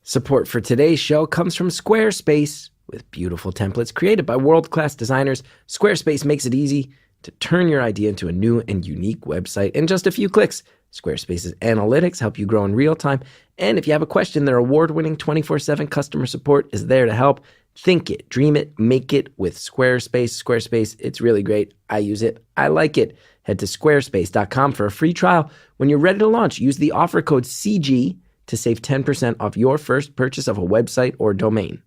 Support for today's show comes from Squarespace. With beautiful templates created by world-class designers, Squarespace makes it easy to turn your idea into a new and unique website in just a few clicks. Squarespace's analytics help you grow in real time. And if you have a question, their award-winning 24/7 customer support is there to help. Think it, dream it, make it with Squarespace. Squarespace, it's really great. I use it. I like it. Head to squarespace.com for a free trial. When you're ready to launch, use the offer code CG to save 10% off your first purchase of a website or domain.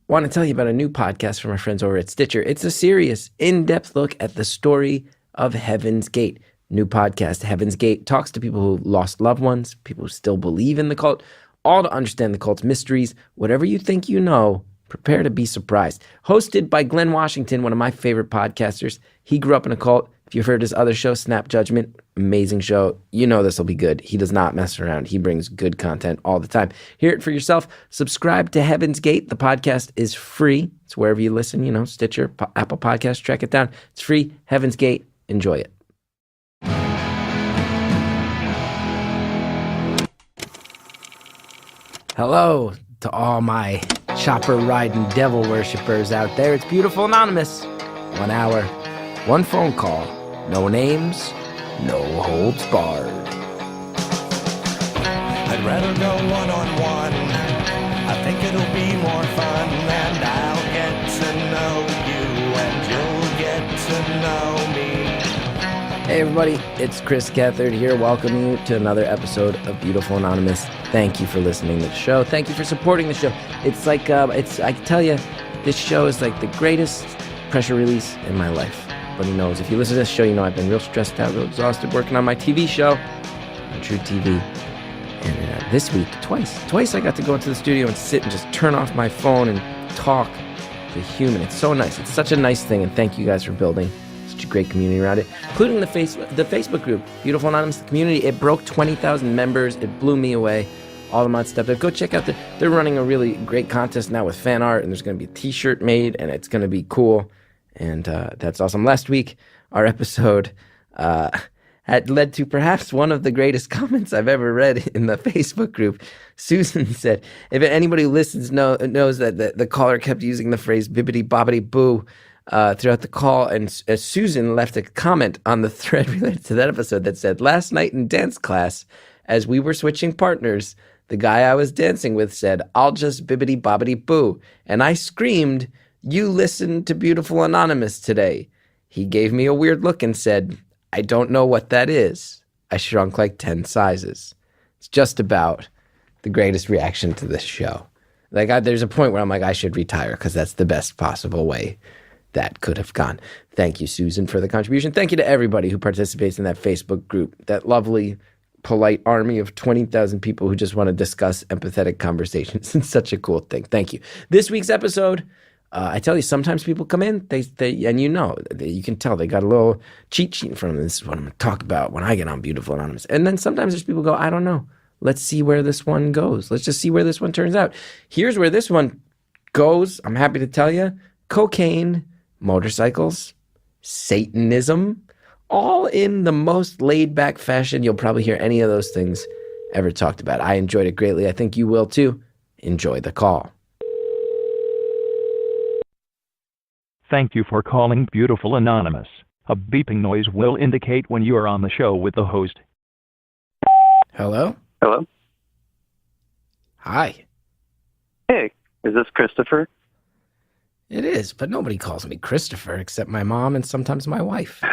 I want to tell you about a new podcast from our friends over at Stitcher. It's a serious, in-depth look at the story of Heaven's Gate. New podcast, Heaven's Gate, talks to people who lost loved ones, people who still believe in the cult, all to understand the cult's mysteries. Whatever you think you know, prepare to be surprised. Hosted by Glenn Washington, one of my favorite podcasters. He grew up in a cult. If you've heard his other show, Snap Judgment, amazing show. You know this will be good. He does not mess around. He brings good content all the time. Hear it for yourself. Subscribe to Heaven's Gate. The podcast is free. It's wherever you listen, Stitcher, Apple Podcasts. Track it down. It's free. Heaven's Gate. Enjoy it. Hello to all my chopper-riding devil worshippers out there. It's Beautiful Anonymous. 1 hour, one phone call. No names, no holds barred. I'd rather go one-on-one. I think it'll be more fun, and I'll get to know you, and you'll get to know me. Hey everybody, it's Chris Gethard here, welcoming you to another episode of Beautiful Anonymous. Thank you for listening to the show. Thank you for supporting the show. It's like, I can tell you, this show is like the greatest pressure release in my life. Everybody knows. If you listen to this show, you know I've been real stressed out, real exhausted, working on my TV show on True TV. And this week, twice I got to go into the studio and sit and just turn off my phone and talk to a human. It's so nice. It's such a nice thing, and thank you guys for building such a great community around it, including the Facebook group, Beautiful Anonymous, the community. It broke 20,000 members. It blew me away. All the mods stepped up. Go check out they're running a really great contest now with fan art, and there's going to be a t-shirt made, and it's going to be cool. And that's awesome. Last week, our episode had led to perhaps one of the greatest comments I've ever read in the Facebook group. Susan said, if anybody who listens knows that the caller kept using the phrase bibbity bobbity boo throughout the call, and Susan left a comment on the thread related to that episode that said, last night in dance class, as we were switching partners, the guy I was dancing with said, I'll just bibbity bobbity boo. And I screamed, you listened to Beautiful Anonymous today. He gave me a weird look and said, I don't know what that is. I shrunk like 10 sizes. It's just about the greatest reaction to this show. There's a point where I'm like, I should retire because that's the best possible way that could have gone. Thank you, Susan, for the contribution. Thank you to everybody who participates in that Facebook group, that lovely, polite army of 20,000 people who just want to discuss empathetic conversations. It's such a cool thing. Thank you. This week's episode, I tell you, sometimes people come in, they and you can tell they got a little cheat sheet in front of them. This is what I'm going to talk about when I get on Beautiful Anonymous. And then sometimes there's people who go, I don't know. Let's see where this one goes. Let's just see where this one turns out. Here's where this one goes. I'm happy to tell you. Cocaine, motorcycles, Satanism, all in the most laid-back fashion you'll probably hear any of those things ever talked about. I enjoyed it greatly. I think you will too. Enjoy the call. Thank you for calling Beautiful Anonymous. A beeping noise will indicate when you are on the show with the host. Hello? Hello? Hi. Hey, is this Christopher? It is, but nobody calls me Christopher except my mom and sometimes my wife.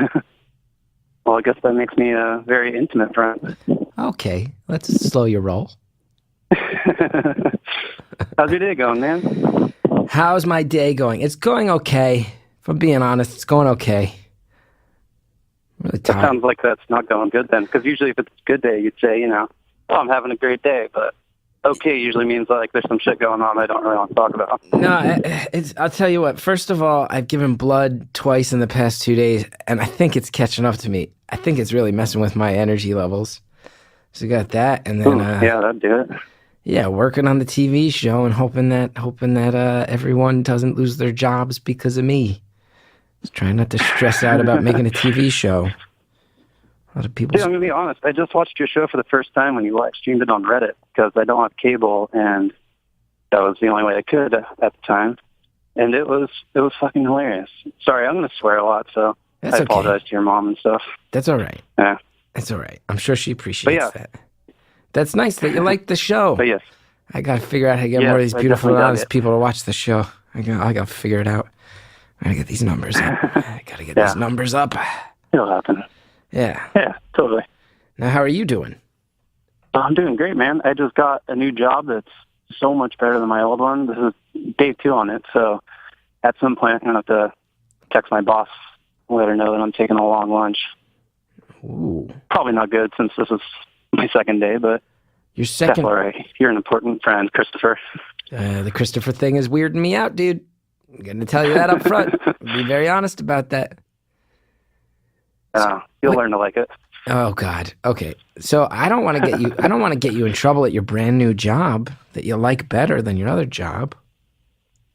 Well, I guess that makes me a very intimate friend. Okay, let's slow your roll. How's your day going, man? How's my day going? It's going okay. If I'm being honest, it's going okay. I'm really tired. It sounds like that's not going good then, because usually if it's a good day, you'd say, oh, I'm having a great day, but okay usually means like there's some shit going on I don't really want to talk about. No, I'll tell you what. First of all, I've given blood twice in the past 2 days, and I think it's catching up to me. I think it's really messing with my energy levels. So you got that, and then yeah, that'd do it. Yeah, working on the TV show and hoping that everyone doesn't lose their jobs because of me. Just trying not to stress out about making a TV show. A lot of people. Dude, I'm gonna be honest. I just watched your show for the first time when you live streamed it on Reddit because I don't have cable, and that was the only way I could at the time. And it was fucking hilarious. Sorry, I'm going to swear a lot, so That's I okay. apologize to your mom and stuff. That's all right. Yeah. That's all right. I'm sure she appreciates yeah. that. That's nice that you like the show. But yes. I got to figure out how to get Yes, more of these I beautiful and definitely dug honest it. people to watch the show. I got to figure it out. I got to get these numbers up. I got to get these numbers up. It'll happen. Yeah. Yeah, totally. Now, how are you doing? I'm doing great, man. I just got a new job that's so much better than my old one. This is day 2 on it, so at some point I'm going to have to text my boss, let her know that I'm taking a long lunch. Ooh. Probably not good since this is my second day, but Your second... that's all right. You're an important friend, Christopher. The Christopher thing is weirding me out, dude. I'm going to tell you that up front. Be very honest about that. You'll learn to like it. Oh God. Okay. So I don't want to get you. I don't want to get you in trouble at your brand new job that you like better than your other job.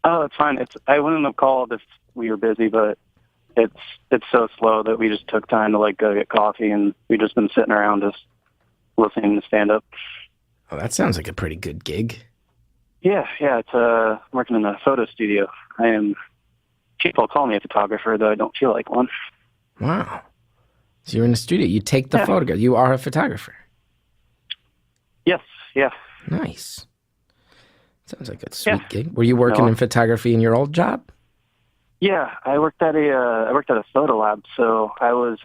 Oh, it's fine. I wouldn't have called if we were busy, but it's so slow that we just took time to like go get coffee, and we've just been sitting around just listening to stand up. Oh, that sounds like a pretty good gig. Yeah. It's working in a photo studio. People call me a photographer, though I don't feel like one. Wow. So you're in the studio. You take the photograph. You are a photographer. Yes. Yeah. Nice. Sounds like a sweet gig. Were you working in photography in your old job? Yeah, I worked at a photo lab, so I was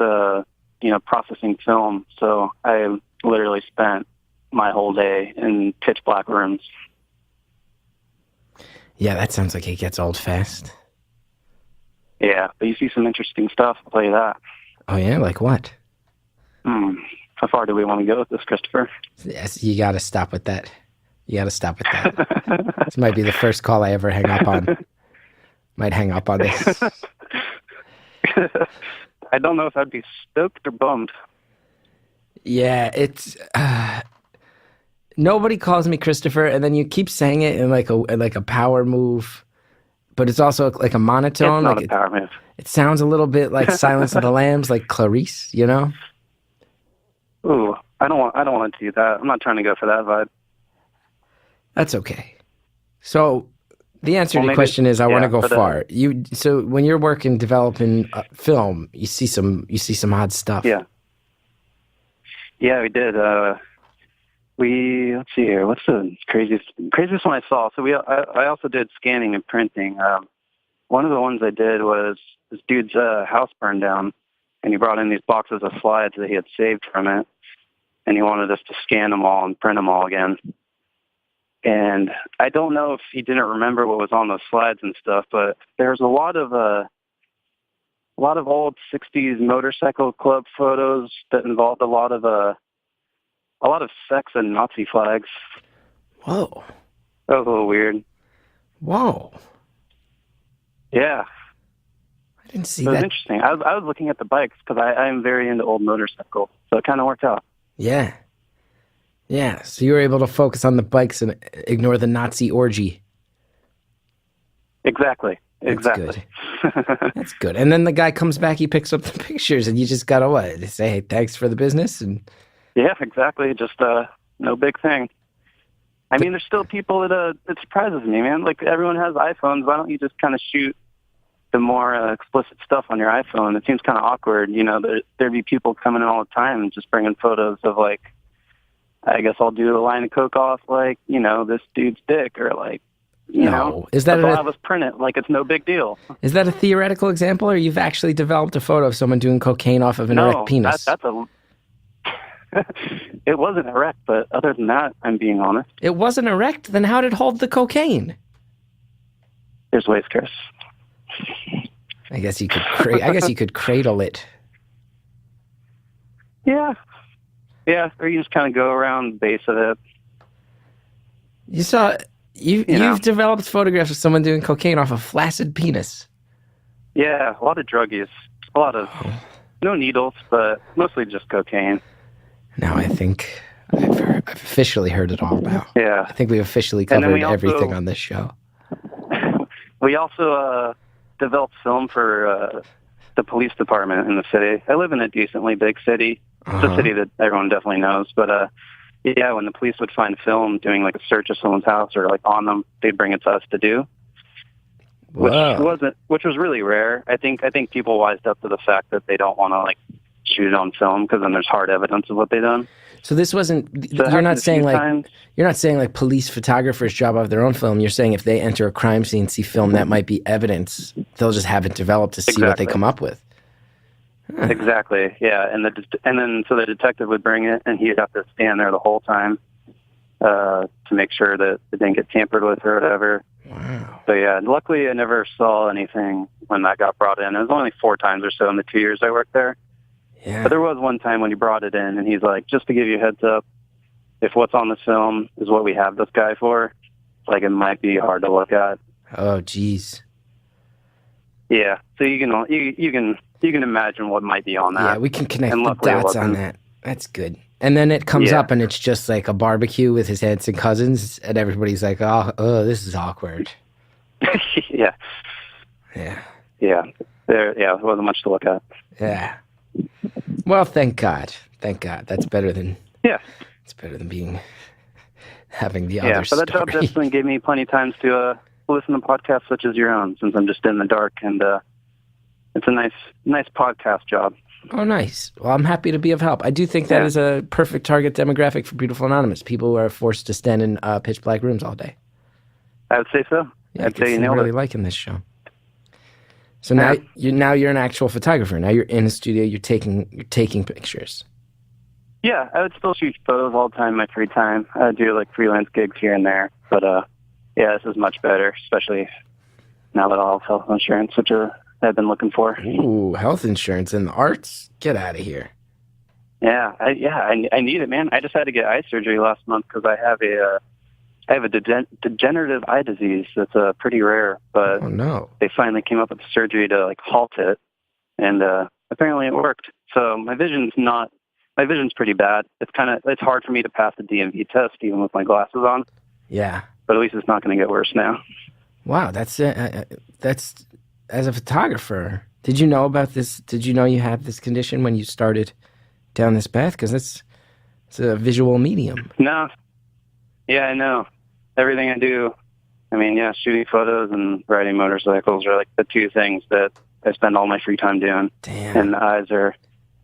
processing film. So I literally spent my whole day in pitch black rooms. Yeah, that sounds like it gets old fast. Yeah, but you see some interesting stuff. I'll tell you that. Oh yeah, like what? How far do we want to go with this, Christopher? Yes, you got to stop with that. This might be the first call I ever hang up on. Might hang up on this. I don't know if I'd be stoked or bummed. Yeah, it's nobody calls me Christopher, and then you keep saying it in like a power move, but it's also like a monotone. It's not like a power move. It sounds a little bit like Silence of the Lambs, like Clarice, you know? Ooh, I don't want to do that. I'm not trying to go for that vibe. That's okay. So the answer to your question is I want to go far. So when you're working developing film, you see some odd stuff. Yeah. Yeah, we did. Let's see here. What's the craziest one I saw? So I also did scanning and printing. One of the ones I did was this dude's house burned down, and he brought in these boxes of slides that he had saved from it, and he wanted us to scan them all and print them all again. And I don't know if he didn't remember what was on those slides and stuff, but there's a lot of old '60s motorcycle club photos that involved a lot of sex and Nazi flags. Whoa. That was a little weird. Whoa. Yeah. I didn't see that. It was that. interesting. I was looking at the bikes because I'm very into old motorcycles, so it kind of worked out. Yeah. Yeah, so you were able to focus on the bikes and ignore the Nazi orgy. Exactly. That's good. That's good. And then the guy comes back, he picks up the pictures, and you just gotta what? Say, hey, thanks for the business? And yeah, exactly. Just no big thing. I mean, there's still people that it surprises me, man. Like, everyone has iPhones. Why don't you just kind of shoot the more explicit stuff on your iPhone? It seems kind of awkward. You know, there'd be people coming in all the time and just bringing photos of, like, I guess I'll do a line of coke off, like, you know, this dude's dick, or like, you know, I'll have us print it like it's no big deal. Is that a theoretical example, or you've actually developed a photo of someone doing cocaine off of an erect penis? It wasn't erect, but other than that, I'm being honest. It wasn't erect? Then how did it hold the cocaine? There's ways, Chris. I guess you could cradle it. Yeah. Yeah, or you just kind of go around the base of it. You've developed photographs of someone doing cocaine off a flaccid penis. Yeah, a lot of drug use. A lot of, no needles, but mostly just cocaine. Now I think I've officially heard it all now. Yeah. I think we've officially covered everything on this show. We also developed film for the police department in the city. I live in a decently big city. It's a city that everyone definitely knows. But, yeah, when the police would find film doing like a search of someone's house or like on them, they'd bring it to us to do. Whoa. Which was really rare. I think people wised up to the fact that they don't want to like shoot it on film because then there's hard evidence of what they done. So this wasn't. So You're not saying times. you're not saying like police photographers drop off their own film. You're saying if they enter a crime scene, see film that might be evidence, they'll just have it developed to see what they come up with. Huh. Exactly. Yeah, and then so the detective would bring it, and he'd have to stand there the whole time to make sure that it didn't get tampered with or whatever. Wow. So yeah, luckily I never saw anything when that got brought in. It was only 4 times or so in the 2 years I worked there. Yeah. But there was one time when he brought it in, and he's like, just to give you a heads up, if what's on the film is what we have this guy for, like it might be hard to look at. Oh, geez. Yeah, so you can imagine what might be on that. Yeah, we can connect And the luckily it dots on wasn't. that. That's good. And then it comes Yeah. up, and it's just like a barbecue with his aunts and cousins, and everybody's like, "Oh, this is awkward." Yeah, Yeah. yeah, there wasn't much to look at. Yeah. Well, thank God. Thank God. That's better than. Yeah. It's better than having the Yeah, other but that job story. definitely gave me plenty of times to listen to podcasts such as your own, since I'm just in the dark, and it's a nice podcast job. Oh, nice. Well, I'm happy to be of help. I do think that is a perfect target demographic for Beautiful Anonymous. People who are forced to stand in pitch black rooms all day. I would say so. Yeah, I I'd can say you see nailed really it. liking this show. So now you're an actual photographer. Now you're in the studio. You're taking pictures. Yeah, I would still shoot photos all the time in my free time. I do like freelance gigs here and there, but yeah, this is much better, especially now that I'll have health insurance, which I've been looking for. Ooh, health insurance in the arts? Get out of here. Yeah, I need it, man. I just had to get eye surgery last month because I have a degenerative eye disease that's pretty rare, but Oh no. they finally came up with surgery to like halt it, and apparently it worked. So my vision's pretty bad. It's hard for me to pass the DMV test even with my glasses on, Yeah. but at least it's not going to get worse now. Wow, that's as a photographer. Did you know about this? Did you know you had this condition when you started down this path? Because it's a visual medium. No. Yeah, I know. Everything I do, I mean, yeah, shooting photos and riding motorcycles are like the 2 things that I spend all my free time doing. Damn. And the eyes are,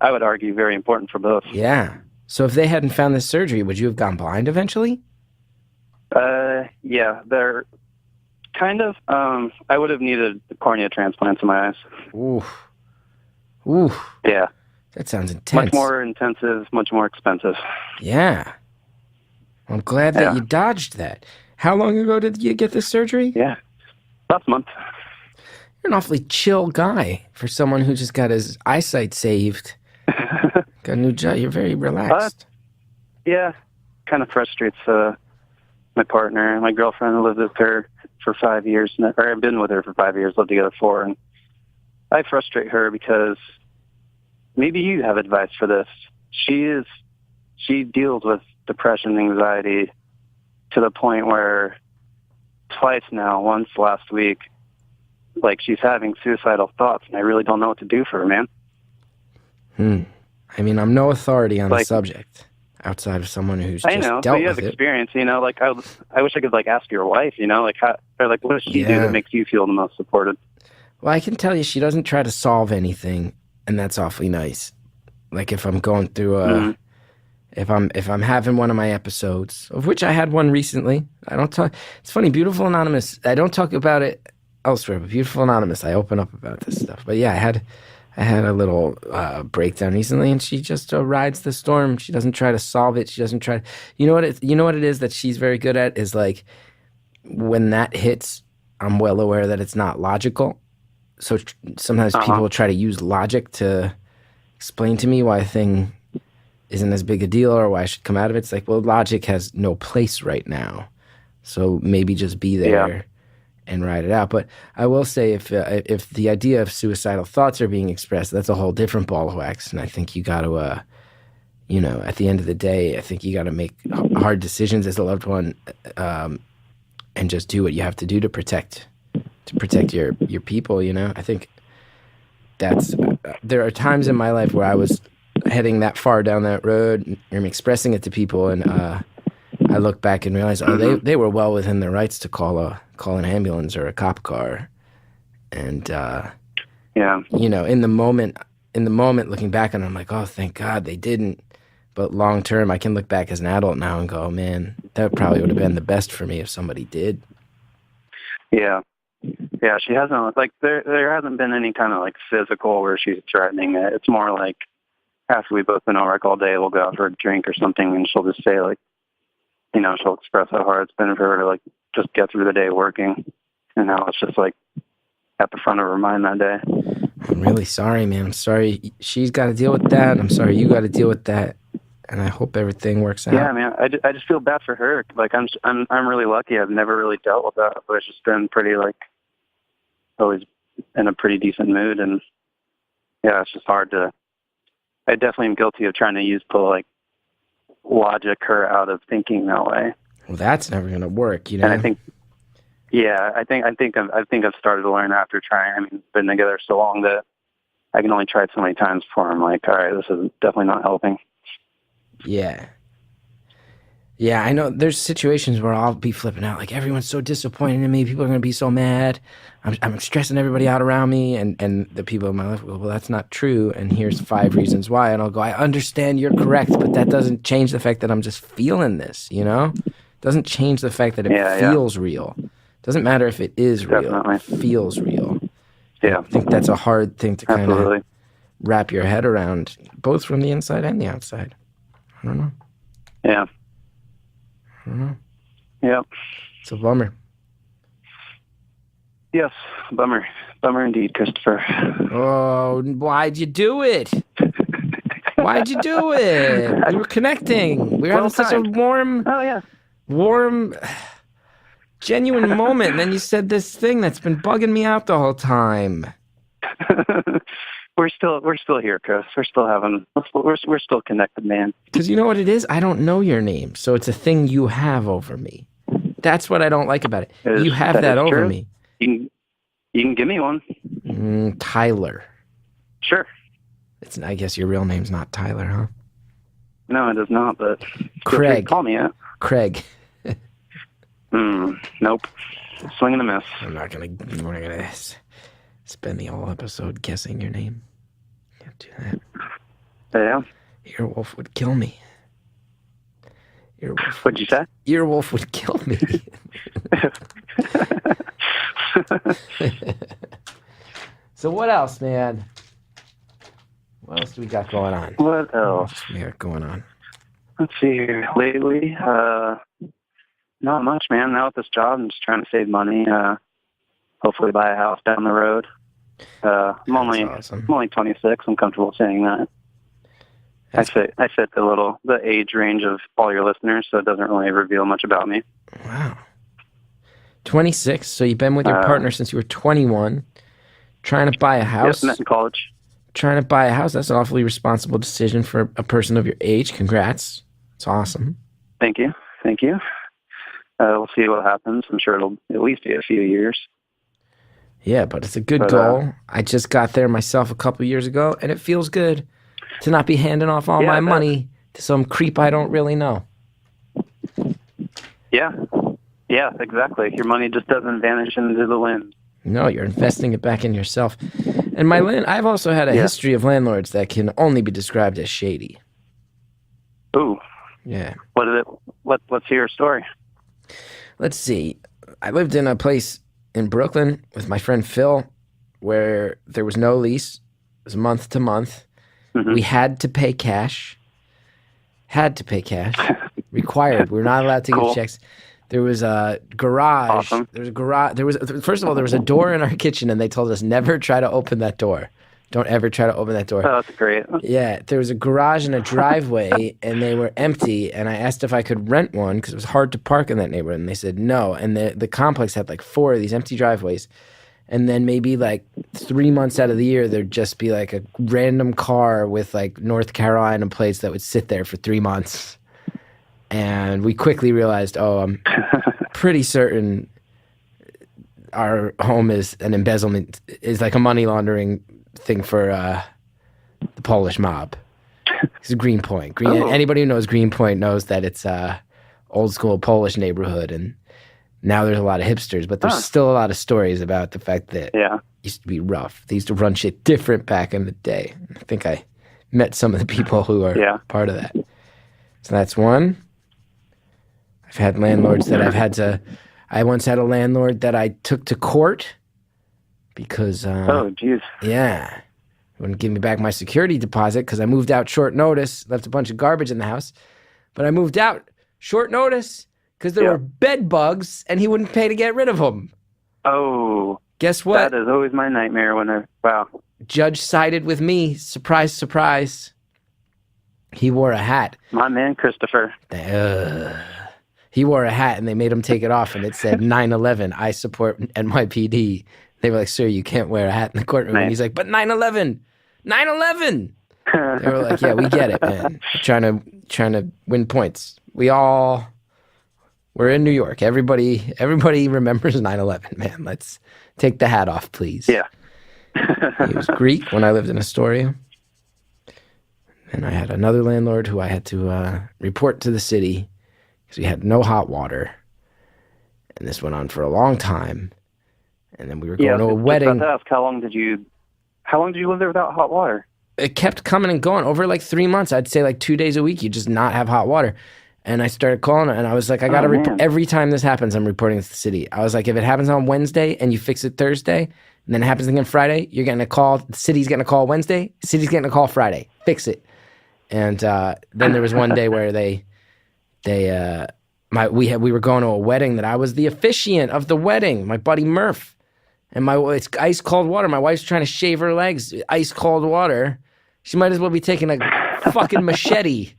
I would argue, very important for both. Yeah. So if they hadn't found this surgery, would you have gone blind eventually? Yeah, they're kind of, I would have needed cornea transplants in my eyes. Oof. Oof. Yeah. That sounds intense. Much more intensive, much more expensive. Yeah. I'm glad that Yeah. you dodged that. How long ago did you get this surgery? Yeah. Last month. You're an awfully chill guy for someone who just got his eyesight saved. Got a new job. You're very relaxed. Yeah. Kind of frustrates my partner. My girlfriend lived with her for 5 years, or I've been with her for 5 years, lived together 4, and I frustrate her because maybe you have advice for this. She deals with depression, anxiety, to the point where twice now, once last week, like she's having suicidal thoughts, and I really don't know what to do for her, man. I mean, I'm no authority on the Like- subject outside of someone who's I just know, dealt but you have with it. experience, you know. Like I wish I could like ask your wife, you know, like how or like what does she do Yeah. that makes you feel the most supported? Well, I can tell you she doesn't try to solve anything, and that's awfully nice. Like if I'm going through if I'm having one of my episodes, of which I had one recently, I don't talk. It's funny, Beautiful Anonymous. I don't talk about it elsewhere, but Beautiful Anonymous, I open up about this stuff. But yeah, I had a little breakdown recently, and she just rides the storm. She doesn't try to solve it. She doesn't try. You know what it is that she's very good at is like when that hits, I'm well aware that it's not logical. So sometimes people will try to use logic to explain to me why a thing isn't as big a deal or why I should come out of it. It's like, well, logic has no place right now. So maybe just be there and ride it out. But I will say if the idea of suicidal thoughts are being expressed, that's a whole different ball of wax. And I think you got to, at the end of the day, I think you got to make hard decisions as a loved one and just do what you have to do to protect your people, you know? I think there are times in my life where I was heading that far down that road, and I'm expressing it to people, and I look back and realize, they were well within their rights to call an ambulance or a cop car, and you know, in the moment, looking back on it, I'm like, oh, thank God they didn't. But long term, I can look back as an adult now and go, man, that probably would have been the best for me if somebody did. Yeah. Yeah, she hasn't, like, there hasn't been any kind of, like, physical where she's threatening it. It's more like after we've both been at work all day, we'll go out for a drink or something, and she'll just say, like, you know, she'll express how hard it's been for her to, like, just get through the day working, and how it's just, like, at the front of her mind that day. I'm really sorry, man. I'm sorry she's got to deal with that. I'm sorry you got to deal with that. And I hope everything works out. Yeah, man. I just feel bad for her. Like, I'm really lucky. I've never really dealt with that, but it's just been pretty, like, always in a pretty decent mood. And yeah, it's just hard to. I definitely am guilty of trying to use like logic her out of thinking that way. Well, that's never gonna work, you know. And I think I've started to learn after trying. I mean, been together so long that I can only try it so many times before I'm like, all right, this is definitely not helping. Yeah. Yeah, I know there's situations where I'll be flipping out. Like, everyone's so disappointed in me. People are going to be so mad. I'm stressing everybody out around me. And the people in my life go, well, that's not true. And here's 5 reasons why. And I'll go, I understand you're correct, but that doesn't change the fact that I'm just feeling this, you know? Doesn't change the fact that it feels real. Doesn't matter if it is real. Definitely. It feels real. Yeah. I think that's a hard thing to kind Absolutely. of wrap your head around, both from the inside and the outside. I don't know. Yeah. I don't know. Yeah. It's a bummer. Yes, bummer. Bummer indeed, Christopher. Oh, why'd you do it? Why'd you do it? We were connecting. We were having such a warm, genuine moment. And then you said this thing that's been bugging me out the whole time. We're still here, Chris. We're still connected, man. Because you know what it is? I don't know your name, so it's a thing you have over me. That's what I don't like about it. You have that over true. me. You can give me one. Tyler. Sure. I guess your real name's not Tyler, huh? No, it is not. But Craig. Call me it. Craig. Nope. Swing and a miss. We're not gonna spend the whole episode guessing your name. Can't do that. Yeah. Earwolf would kill me. What'd you say? Earwolf would kill me. So what else, man? What else do we got going on? What else? We got going on? Let's see here. Lately, not much, man. Now with this job, I'm just trying to save money. Hopefully buy a house down the road. I'm only 26. I'm comfortable saying that. I fit the age range of all your listeners, so it doesn't really reveal much about me. Wow. 26, so you've been with your partner since you were 21, trying to buy a house. Yes, met in college. Trying to buy a house, that's an awfully responsible decision for a person of your age. Congrats. It's awesome. Thank you. We'll see what happens. I'm sure it'll at least be a few years. Yeah, but it's a good goal. I just got there myself a couple years ago, and it feels good to not be handing off all my money to some creep I don't really know. Yeah, exactly. Your money just doesn't vanish into the wind. No, you're investing it back in yourself. And I've also had a history of landlords that can only be described as shady. Ooh. Yeah. Let's hear your story. Let's see. I lived in a place in Brooklyn with my friend Phil where there was no lease. It was month to month. Mm-hmm. We had to pay cash. Required. We were not allowed to give checks. There was a garage. Awesome. First of all, there was a door in our kitchen, and they told us never try to open that door. Don't ever try to open that door. Oh, that's great. Yeah, there was a garage and a driveway, and they were empty. And I asked if I could rent one because it was hard to park in that neighborhood, and they said no. And the complex had like 4 of these empty driveways, and then maybe like 3 months out of the year, there'd just be like a random car with like North Carolina plates that would sit there for 3 months. And we quickly realized, I'm pretty certain our home is an embezzlement, is like a money laundering thing for the Polish mob. It's Greenpoint. Oh. Anybody who knows Greenpoint knows that it's a old school Polish neighborhood, and now there's a lot of hipsters, but there's still a lot of stories about the fact that it used to be rough. They used to run shit different back in the day. I think I met some of the people who are part of that. So that's one. I've had landlords that I've had to... I once had a landlord that I took to court because... oh, jeez. Yeah. He wouldn't give me back my security deposit because I moved out short notice, left a bunch of garbage in the house. But I moved out short notice because there were bed bugs and he wouldn't pay to get rid of them. Oh. Guess what? That is always my nightmare when wow. Judge sided with me. Surprise, surprise. He wore a hat. My man, Christopher. He wore a hat and they made him take it off and it said 9/11, I support NYPD. They were like, sir, you can't wear a hat in the courtroom. And he's like, but 9/11, 9/11. They were like, yeah, we get it, man. Trying to win points. We're in New York. Everybody remembers 9/11, man. Let's take the hat off, please. Yeah. He was Greek when I lived in Astoria. And I had another landlord who I had to report to the city because we had no hot water. And this went on for a long time. And then we were going to a wedding. Just about to ask, how long did you live there without hot water? It kept coming and going over like 3 months. I'd say like 2 days a week, you just not have hot water. And I started calling and I was like, I got to every time this happens, I'm reporting to the city. I was like, if it happens on Wednesday and you fix it Thursday, and then it happens again Friday, you're getting a call. The city's getting a call Wednesday. The city's getting a call Friday. Fix it. And then there was one day where we were going to a wedding that I was the officiant of the wedding. My buddy Murph, and it's ice cold water. My wife's trying to shave her legs. Ice cold water. She might as well be taking a fucking machete.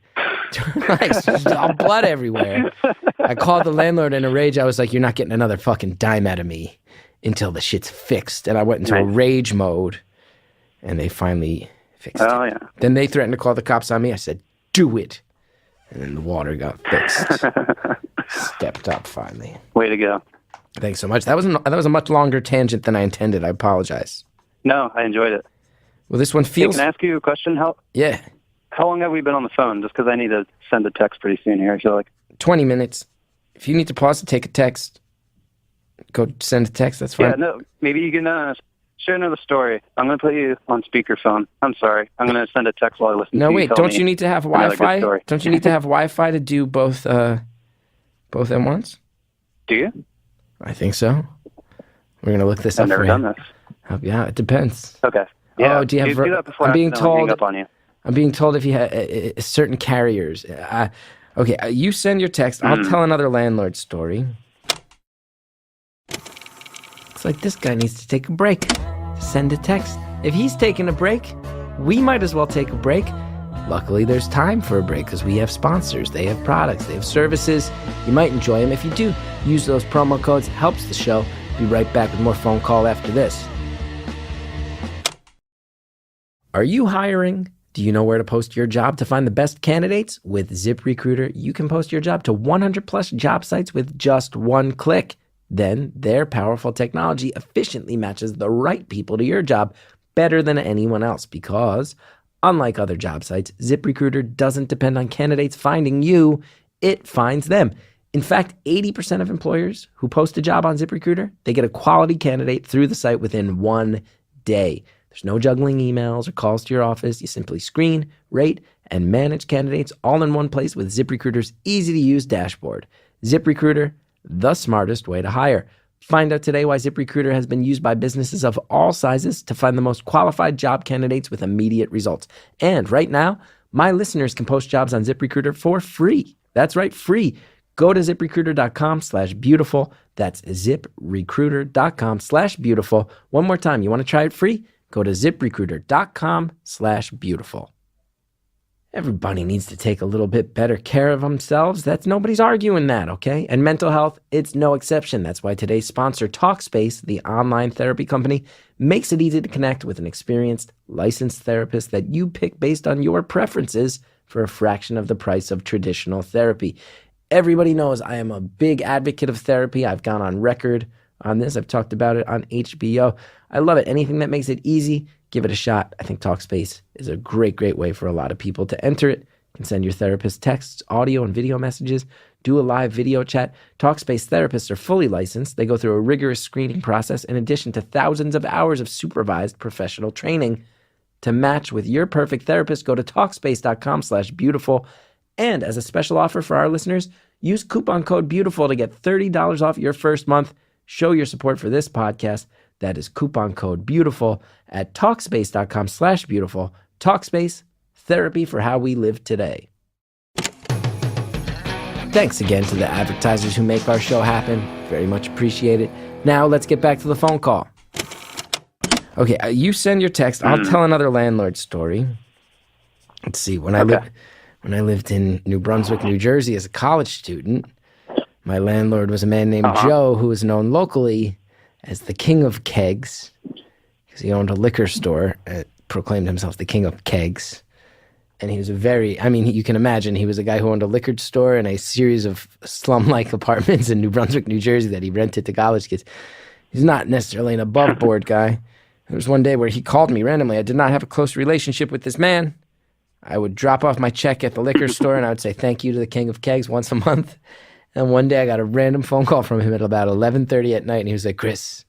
Like, all blood everywhere. I called the landlord in a rage. I was like, "You're not getting another fucking dime out of me until the shit's fixed." And I went into a rage mode, and they finally fixed it. Oh, yeah. Then they threatened to call the cops on me. I said, do it. And then the water got fixed. Stepped up finally. Way to go. Thanks so much. That was a much longer tangent than I intended. I apologize. No, I enjoyed it. Well, this one feels... Hey, can I ask you a question? Yeah. How long have we been on the phone? Just because I need to send a text pretty soon here, I feel like. 20 minutes. If you need to pause to take a text, go send a text. That's fine. Yeah, no, maybe you can share another story. I'm going to put you on speakerphone. I'm sorry. I'm going to send a text while I listen to you. No, wait. Don't you need to have Wi-Fi? Don't you need to have Wi-Fi to do both at once? Do you? I think so. We're going to look this up for you. I've never done this. Yeah, it depends. Okay. Yeah, do you have... do that before I'm being I hang told... up on you. I'm being told if you have certain carriers. Okay, you send your text. I'll tell another landlord story. It's like this guy needs to take a break. Send a text. If he's taking a break, we might as well take a break. Luckily, there's time for a break because we have sponsors. They have products. They have services. You might enjoy them. If you do, use those promo codes. Helps the show. Be right back with more phone call after this. Are you hiring? Do you know where to post your job to find the best candidates? With ZipRecruiter, you can post your job to 100 plus job sites with just one click. Then their powerful technology efficiently matches the right people to your job better than anyone else because, unlike other job sites, ZipRecruiter doesn't depend on candidates finding you, it finds them. In fact, 80% of employers who post a job on ZipRecruiter, they get a quality candidate through the site within 1 day. There's no juggling emails or calls to your office. You simply screen, rate, and manage candidates all in one place with ZipRecruiter's easy-to-use dashboard. ZipRecruiter, the smartest way to hire. Find out today why ZipRecruiter has been used by businesses of all sizes to find the most qualified job candidates with immediate results. And right now, my listeners can post jobs on ZipRecruiter for free. That's right, free. Go to ZipRecruiter.com/beautiful. That's ZipRecruiter.com/beautiful. One more time. You want to try it free? Go to ZipRecruiter.com/beautiful. Everybody needs to take a little bit better care of themselves. Nobody's arguing that, okay? And mental health, it's no exception. That's why today's sponsor, Talkspace, the online therapy company, makes it easy to connect with an experienced, licensed therapist that you pick based on your preferences for a fraction of the price of traditional therapy. Everybody knows I am a big advocate of therapy. I've gone on record on this. I've talked about it on HBO. I love it. Anything that makes it easy, give it a shot. I think Talkspace is a great, great way for a lot of people to enter it. You can send your therapist texts, audio, and video messages, do a live video chat. Talkspace therapists are fully licensed. They go through a rigorous screening process in addition to thousands of hours of supervised professional training. To match with your perfect therapist, go to Talkspace.com/beautiful. And as a special offer for our listeners, use coupon code BEAUTIFUL to get $30 off your first month. Show your support for this podcast. That is coupon code BEAUTIFUL at Talkspace.com/beautiful. Talkspace, therapy for how we live today. Thanks again to the advertisers who make our show happen. Very much appreciate it. Now let's get back to the phone call. Okay, you send your text. I'll tell another landlord story. Let's see. When I lived in New Brunswick, New Jersey as a college student, my landlord was a man named Joe who was known locally as the King of Kegs because he owned a liquor store and proclaimed himself the King of Kegs. And he was you can imagine, he was a guy who owned a liquor store and a series of slum-like apartments in New Brunswick, New Jersey that he rented to college kids. He's not necessarily an above-board guy. There was one day where he called me randomly. I did not have a close relationship with this man. I would drop off my check at the liquor store and I would say thank you to the King of Kegs once a month. And one day I got a random phone call from him at about 11:30 at night and he was like, Chris.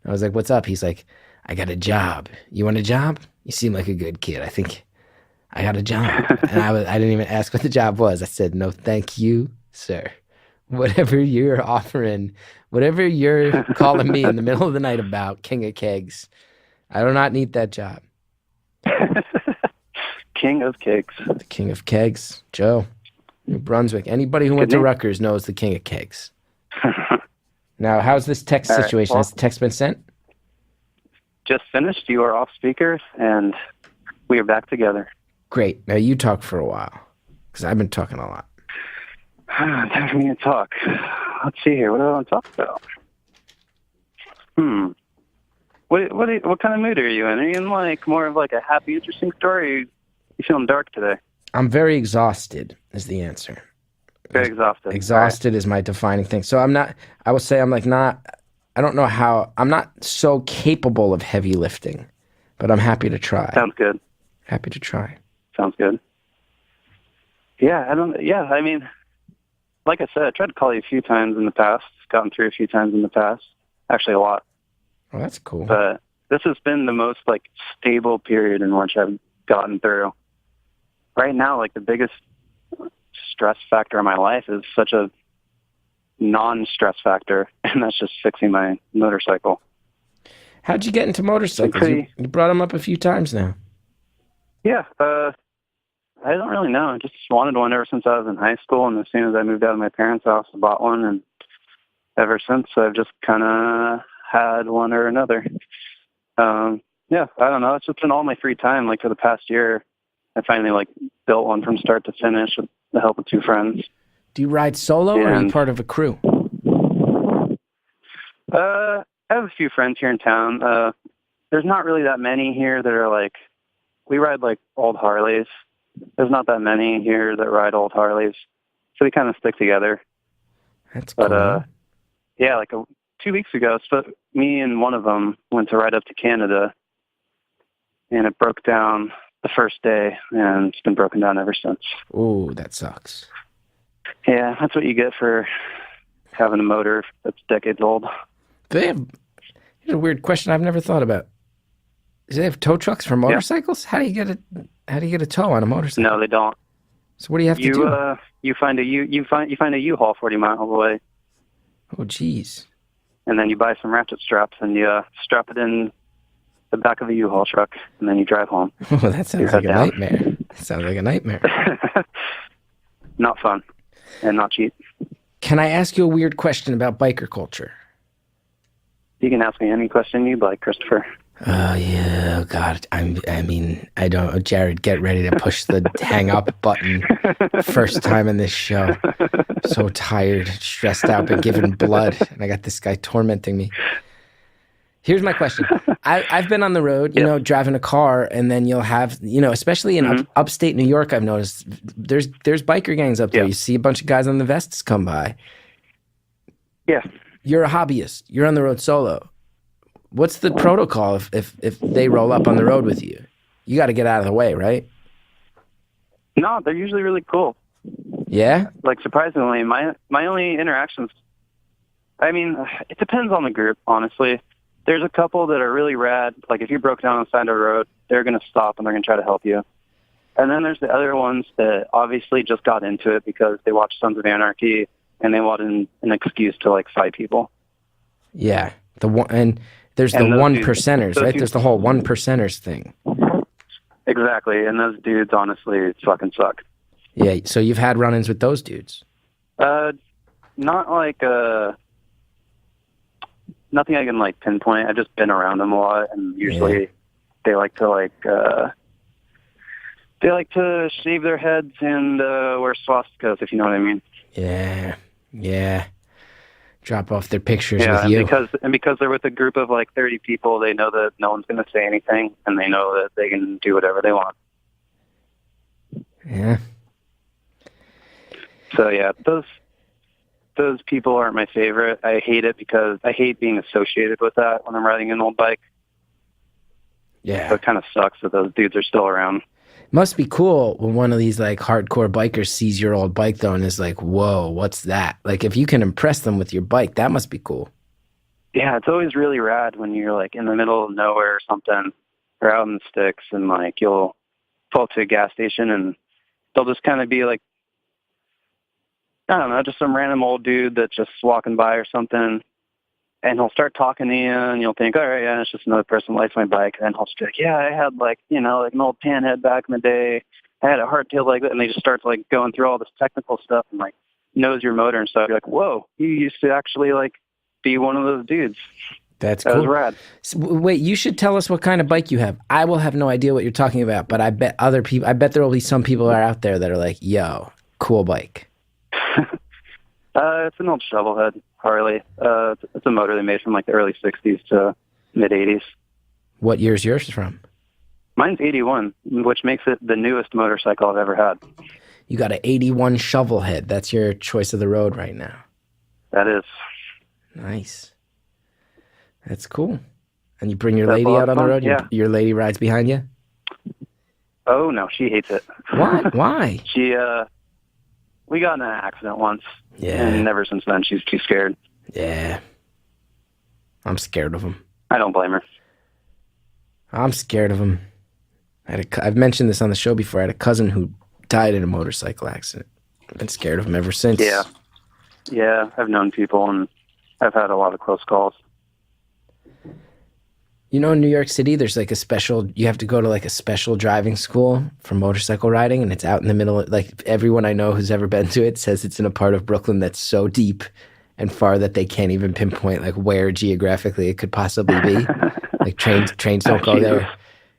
I was like, what's up? He's like, I got a job. You want a job? You seem like a good kid. I think I got a job. And I didn't even ask what the job was. I said, no, thank you, sir. Whatever you're offering, whatever you're calling me in the middle of the night about, King of Kegs, I do not need that job. King of Kegs. The King of Kegs, Joe, New Brunswick. Anybody who went to Rutgers knows the King of Kegs. Now, how's this text situation? Has the text been sent? Just finished. You are off speaker, and we are back together. Great. Now, you talk for a while, because I've been talking a lot. Time for me to talk. Let's see here. What do I want to talk about? What kind of mood are you in? Are you in like more of like a happy, interesting story? Or you feeling dark today? I'm very exhausted is the answer. Very exhausted. Exhausted is my defining thing. So I'm not, I will say I'm like not, I don't know how, I'm not so capable of heavy lifting, but I'm happy to try. Sounds good. Happy to try. Sounds good. Yeah, I mean, like I said, I tried to call you a few times in the past, gotten through a few times in the past. Actually, a lot. Oh, that's cool. But this has been the most like stable period in which I've gotten through. Right now, like the biggest stress factor in my life is such a non-stress factor, and that's just fixing my motorcycle. How'd you get into motorcycles? You brought them up a few times now. Yeah, I don't really know. I just wanted one ever since I was in high school, and as soon as I moved out of my parents' house, I bought one, and ever since I've just kind of had one or another. Yeah, I don't know. It's just been all my free time. Like for the past year, I finally like built one from start to finish with the help of two friends. Do you ride solo or are you part of a crew? I have a few friends here in town. There's not really that many here that are like, we ride like old Harleys. There's not that many here that ride old Harleys. So we kind of stick together. That's cool. But yeah, like 2 weeks ago, so me and one of them went to ride up to Canada, and it broke down the first day, and it's been broken down ever since. Ooh, that sucks. Yeah, that's what you get for having a motor that's decades old. Here's a weird question I've never thought about. Do they have tow trucks for motorcycles? Yeah. How do you get a tow on a motorcycle? No, they don't. So what do you have to do? You find a U-Haul 40 miles away. Oh, geez. And then you buy some ratchet straps and you strap it in the back of a U-Haul truck, and then you drive home. Oh, that sounds like a nightmare. That sounds like a nightmare. Not fun and not cheap. Can I ask you a weird question about biker culture? You can ask me any question you'd like, Christopher. Oh, yeah. Oh, God. I don't... Jared, get ready to push the hang up button. First time in this show. So tired, stressed out, been given blood, and I got this guy tormenting me. Here's my question. I've been on the road, you know, driving a car, and then you'll have, you know, especially in upstate New York, I've noticed there's biker gangs up there. You see a bunch of guys on the vests come by. Yeah. You're a hobbyist. You're on the road solo. What's the protocol if they roll up on the road with you? You got to get out of the way, right? No, they're usually really cool. Yeah? Like, surprisingly, my only interactions, I mean, it depends on the group, honestly. There's a couple that are really rad. Like, if you broke down on the side of the road, they're going to stop and they're going to try to help you. And then there's the other ones that obviously just got into it because they watched Sons of Anarchy and they wanted an excuse to, like, fight people. Yeah. And there's the one percenters, right? There's the whole one percenters thing. Exactly. And those dudes, honestly, fucking suck. Yeah. So you've had run-ins with those dudes? Not like, nothing I can, like, pinpoint. I've just been around them a lot, and usually they like to shave their heads and wear swastikas, if you know what I mean. Yeah. Yeah. Drop off their pictures with and you. Because they're with a group of, like, 30 people, they know that no one's going to say anything, and they know that they can do whatever they want. Yeah. So, yeah, those people aren't my favorite. I hate it because I hate being associated with that when I'm riding an old bike. Yeah. So it kind of sucks that those dudes are still around. Must be cool when one of these like hardcore bikers sees your old bike though and is like, whoa, what's that? Like if you can impress them with your bike, that must be cool. Yeah, it's always really rad when you're like in the middle of nowhere or something, or out in the sticks, and like you'll pull up to a gas station and they'll just kind of be like, I don't know, just some random old dude that's just walking by or something, and he'll start talking to you, and you'll think, all right, yeah, it's just another person who likes my bike, and then he'll be like, yeah, I had like, you know, like an old panhead back in the day, I had a hardtail like that, and they just start like going through all this technical stuff and like knows your motor and stuff. You're like, whoa, you used to actually like be one of those dudes. That was rad. So, wait, you should tell us what kind of bike you have. I will have no idea what you're talking about, but I bet there will be some people are out there that are like, yo, cool bike. It's an old shovelhead Harley. It's a motor they made from like the early 60s to mid 80s. What year is yours from? Mine's 81, which makes it the newest motorcycle I've ever had. You got an 81 shovelhead. That's your choice of the road right now. That is. Nice. That's cool. And you bring your lady out on the road? Yeah. Your lady rides behind you? Oh, no, she hates it. What? Why? We got in an accident once. Yeah. And ever since then, she's too scared. Yeah. I'm scared of them. I don't blame her. I'm scared of them. I've mentioned this on the show before. I had a cousin who died in a motorcycle accident. I've been scared of him ever since. Yeah. Yeah, I've known people, and I've had a lot of close calls. You know, in New York City, there's like you have to go to like a special driving school for motorcycle riding, and it's out in the middle. Like everyone I know who's ever been to it says it's in a part of Brooklyn that's so deep and far that they can't even pinpoint like where geographically it could possibly be. Like trains don't go there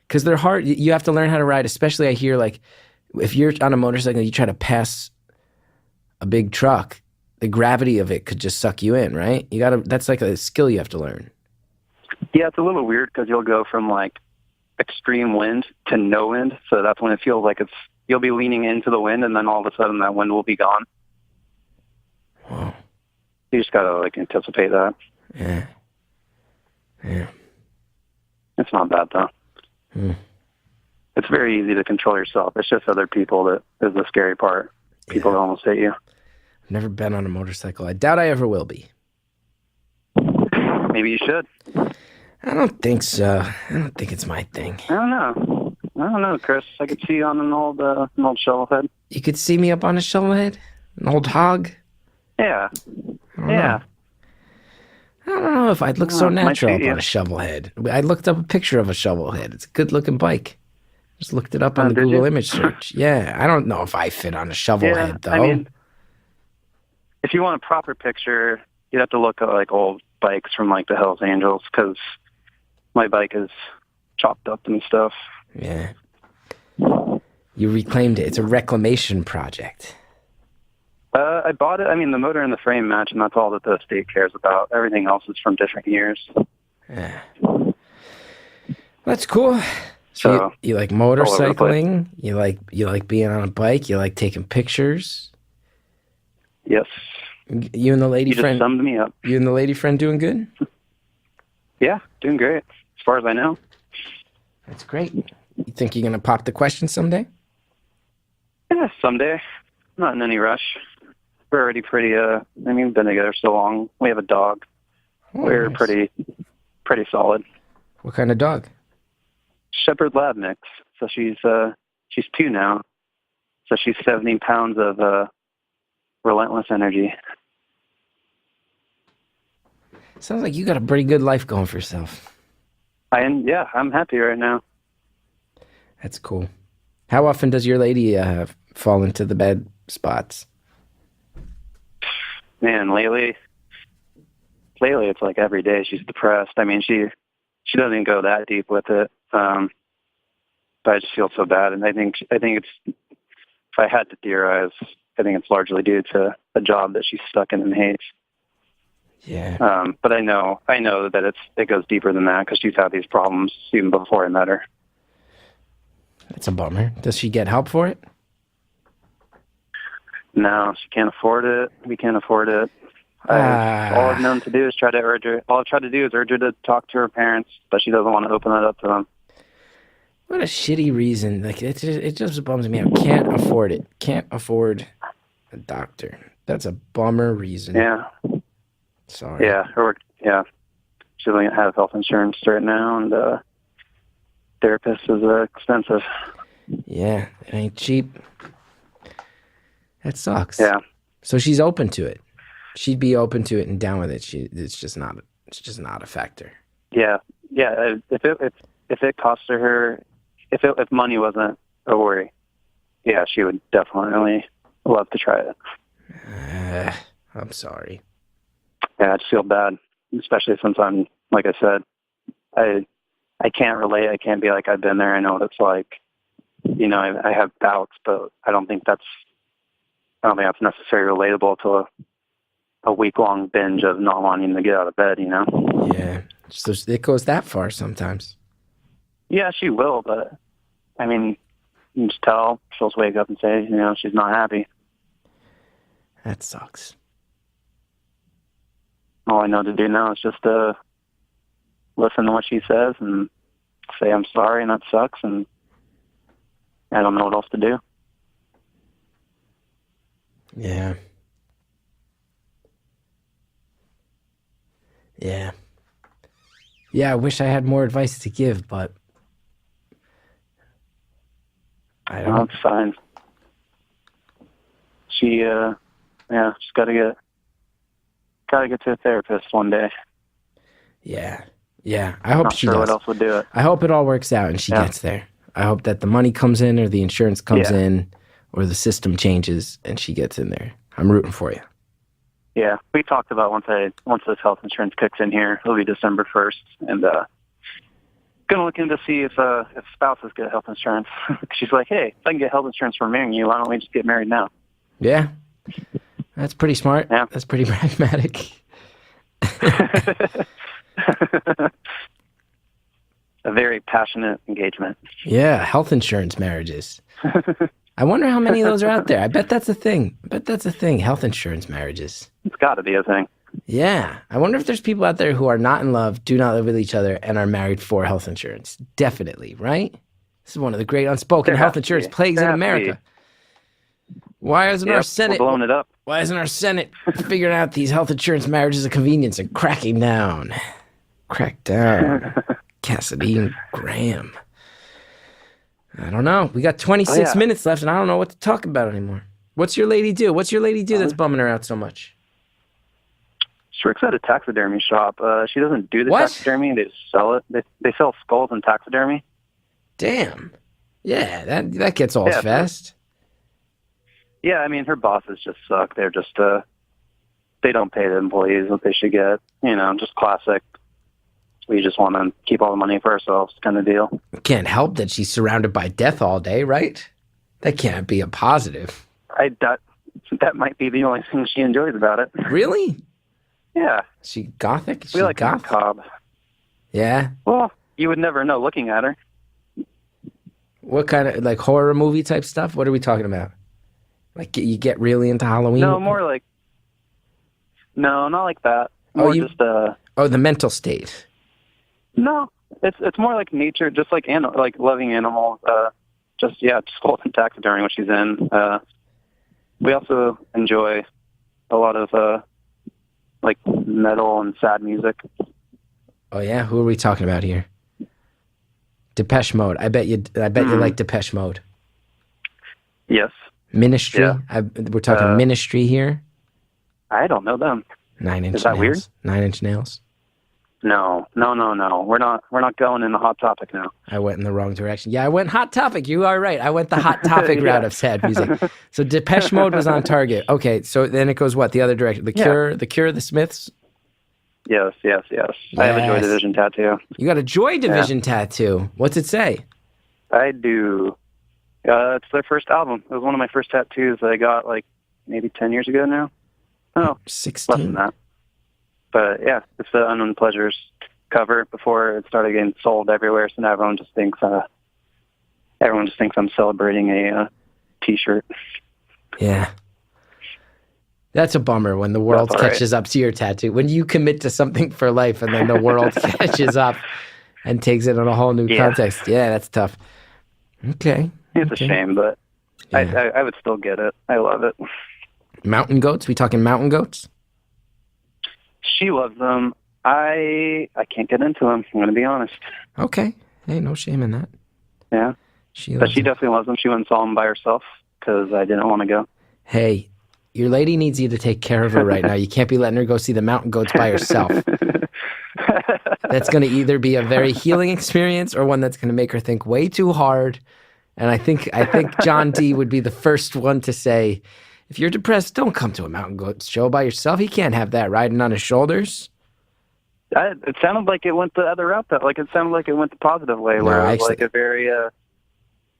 because they're hard. You have to learn how to ride, especially I hear like if you're on a motorcycle, you try to pass a big truck, the gravity of it could just suck you in, right? That's like a skill you have to learn. Yeah, it's a little weird because you'll go from like extreme wind to no wind. So that's when it feels like you'll be leaning into the wind, and then all of a sudden that wind will be gone. Wow. You just gotta like anticipate that. Yeah. Yeah. It's not bad though. Hmm. It's very easy to control yourself. It's just other people that is the scary part. People that almost hit you. I've never been on a motorcycle. I doubt I ever will be. Maybe you should. I don't think so. I don't think it's my thing. I don't know, Chris. I could see you on an old shovelhead. You could see me up on a shovelhead? An old hog? Yeah. I don't know if I'd look so natural up on a shovelhead. I looked up a picture of a shovelhead. It's a good-looking bike. Just looked it up on the Google image search. Yeah, I don't know if I fit on a shovelhead, though. I mean, if you want a proper picture, you'd have to look at like old bikes from like the Hells Angels, because my bike is chopped up and stuff. Yeah. You reclaimed it. It's a reclamation project. I bought it. I mean, the motor and the frame match, and that's all that the state cares about. Everything else is from different years. Yeah. That's cool. So you like motorcycling? You like being on a bike? You like taking pictures? Yes. You and the lady friend. You just summed me up. You and the lady friend doing good? Yeah, doing great, as far as I know. That's great. You think you're going to pop the question someday? Yeah, someday. Not in any rush. We're already pretty, we've been together so long. We have a dog. Oh, We're nice. pretty solid. What kind of dog? Shepherd Lab mix. So she's 2 now. So she's 70 pounds of relentless energy. Sounds like you got a pretty good life going for yourself. I'm happy right now. That's cool. How often does your lady fall into the bad spots? Man, lately it's like every day she's depressed. I mean, she doesn't go that deep with it, but I just feel so bad. And I think it's, if I had to theorize, I think it's largely due to a job that she's stuck in and hates. Yeah. But I know that it goes deeper than that because she's had these problems even before I met her. That's a bummer. Does she get help for it? No, she can't afford it. We can't afford it. All I've known to do is urge her to talk to her parents, but she doesn't want to open that up to them. What a shitty reason. Like it just bums me out. Can't afford it. Can't afford a doctor. That's a bummer reason. Yeah. Sorry. Yeah. She doesn't have health insurance right now, and therapist is expensive. Yeah, it ain't cheap. That sucks. Yeah. So she's open to it. She'd be open to it and down with it. It's just not a factor. Yeah. Yeah. If it cost her, if money wasn't a worry, yeah, she would definitely love to try it. I'm sorry. Yeah, I just feel bad, especially since I'm, like I said, I can't relate. I can't be like, I've been there. I know what it's like. You know, I have doubts, but I don't think that's necessarily relatable to a week-long binge of not wanting to get out of bed, you know? Yeah. So it goes that far sometimes. Yeah, she will, but, I mean, you can just tell. She'll just wake up and say, you know, she's not happy. That sucks. All I know to do now is just listen to what she says and say I'm sorry and that sucks, and I don't know what else to do. Yeah. Yeah. Yeah, I wish I had more advice to give, but I don't. No, it's fine. She's gotta get to a therapist one day. Yeah. Yeah. I hope Not she sure does. what else would do it. I hope it all works out and she gets there. I hope that the money comes in or the insurance comes in or the system changes and she gets in there. I'm rooting for you. Yeah, we talked about once this health insurance kicks in here, it'll be December 1st, and gonna look into see if spouses get health insurance. She's like, hey, if I can get health insurance for marrying you, why don't we just get married now? Yeah, that's pretty smart. Yeah, that's pretty pragmatic. A very passionate engagement. Yeah, health insurance marriages. I wonder how many of those are out there. I bet that's a thing. Health insurance marriages. It's got to be a thing. Yeah. I wonder if there's people out there who are not in love, do not live with each other, and are married for health insurance. Definitely, right? This is one of the great unspoken health insurance plagues in America. Why isn't our Senate blowing it up? Why isn't our Senate figuring out these health insurance marriages of convenience and cracking down? Crack down. Cassidy and Graham. I don't know. We got 26 minutes left, and I don't know what to talk about anymore. What's your lady do? That's bumming her out so much? She works at a taxidermy shop. She doesn't do the taxidermy. They just sell it. They sell skulls and taxidermy. Damn. Yeah, that gets old fast. Yeah, I mean, her bosses just suck. They're just, they don't pay the employees what they should get. You know, just classic. We just want to keep all the money for ourselves kind of deal. Can't help that she's surrounded by death all day, right? That can't be a positive. That might be the only thing she enjoys about it. Really? Yeah. Is she gothic? We like macabre. Yeah? Well, you would never know looking at her. What kind of, like, horror movie type stuff? What are we talking about? Like, you get really into Halloween? No, more like... No, not like that. More just... Oh, the mental state. No, it's more like nature, just like like loving animals. Just holding taxidermy when she's in. We also enjoy a lot of like metal and sad music. Oh yeah, who are we talking about here? Depeche Mode. I bet you like Depeche Mode. Yes. Ministry. Yeah. We're talking Ministry here. I don't know them. 9 Inch Is that Nails. weird? 9 Inch Nails. No. We're not going in the Hot Topic now. I went in the wrong direction. Yeah, I went Hot Topic. You are right. I went the Hot Topic route of sad music. So Depeche Mode was on target. Okay, so then it goes what? The other direction. The Cure, the Smiths? Yes. I have a Joy Division tattoo. You got a Joy Division tattoo. What's it say? I do. It's their first album. It was one of my first tattoos that I got like maybe 10 years ago now. Oh, 16? Less than that. But yeah, it's the Unknown Pleasures cover before it started getting sold everywhere. So now everyone just thinks I'm celebrating a T-shirt. Yeah. That's a bummer when the world catches up to your tattoo. When you commit to something for life and then the world catches up and takes it on a whole new context. Yeah, that's tough. Okay. It's a shame, but I would still get it. I love it. Mountain goats? We talking mountain goats? She loves them. I can't get into them. I'm going to be honest. Okay. Hey, no shame in that. Yeah. She definitely loves them. She went and saw them by herself because I didn't want to go. Hey, your lady needs you to take care of her right now. You can't be letting her go see the mountain goats by herself. That's going to either be a very healing experience or one that's going to make her think way too hard. And I think John D would be the first one to say, if you're depressed, don't come to a mountain goat show by yourself. He can't have that riding on his shoulders. It sounded like it went the other route. It sounded like it went the positive way, where it was like a very, I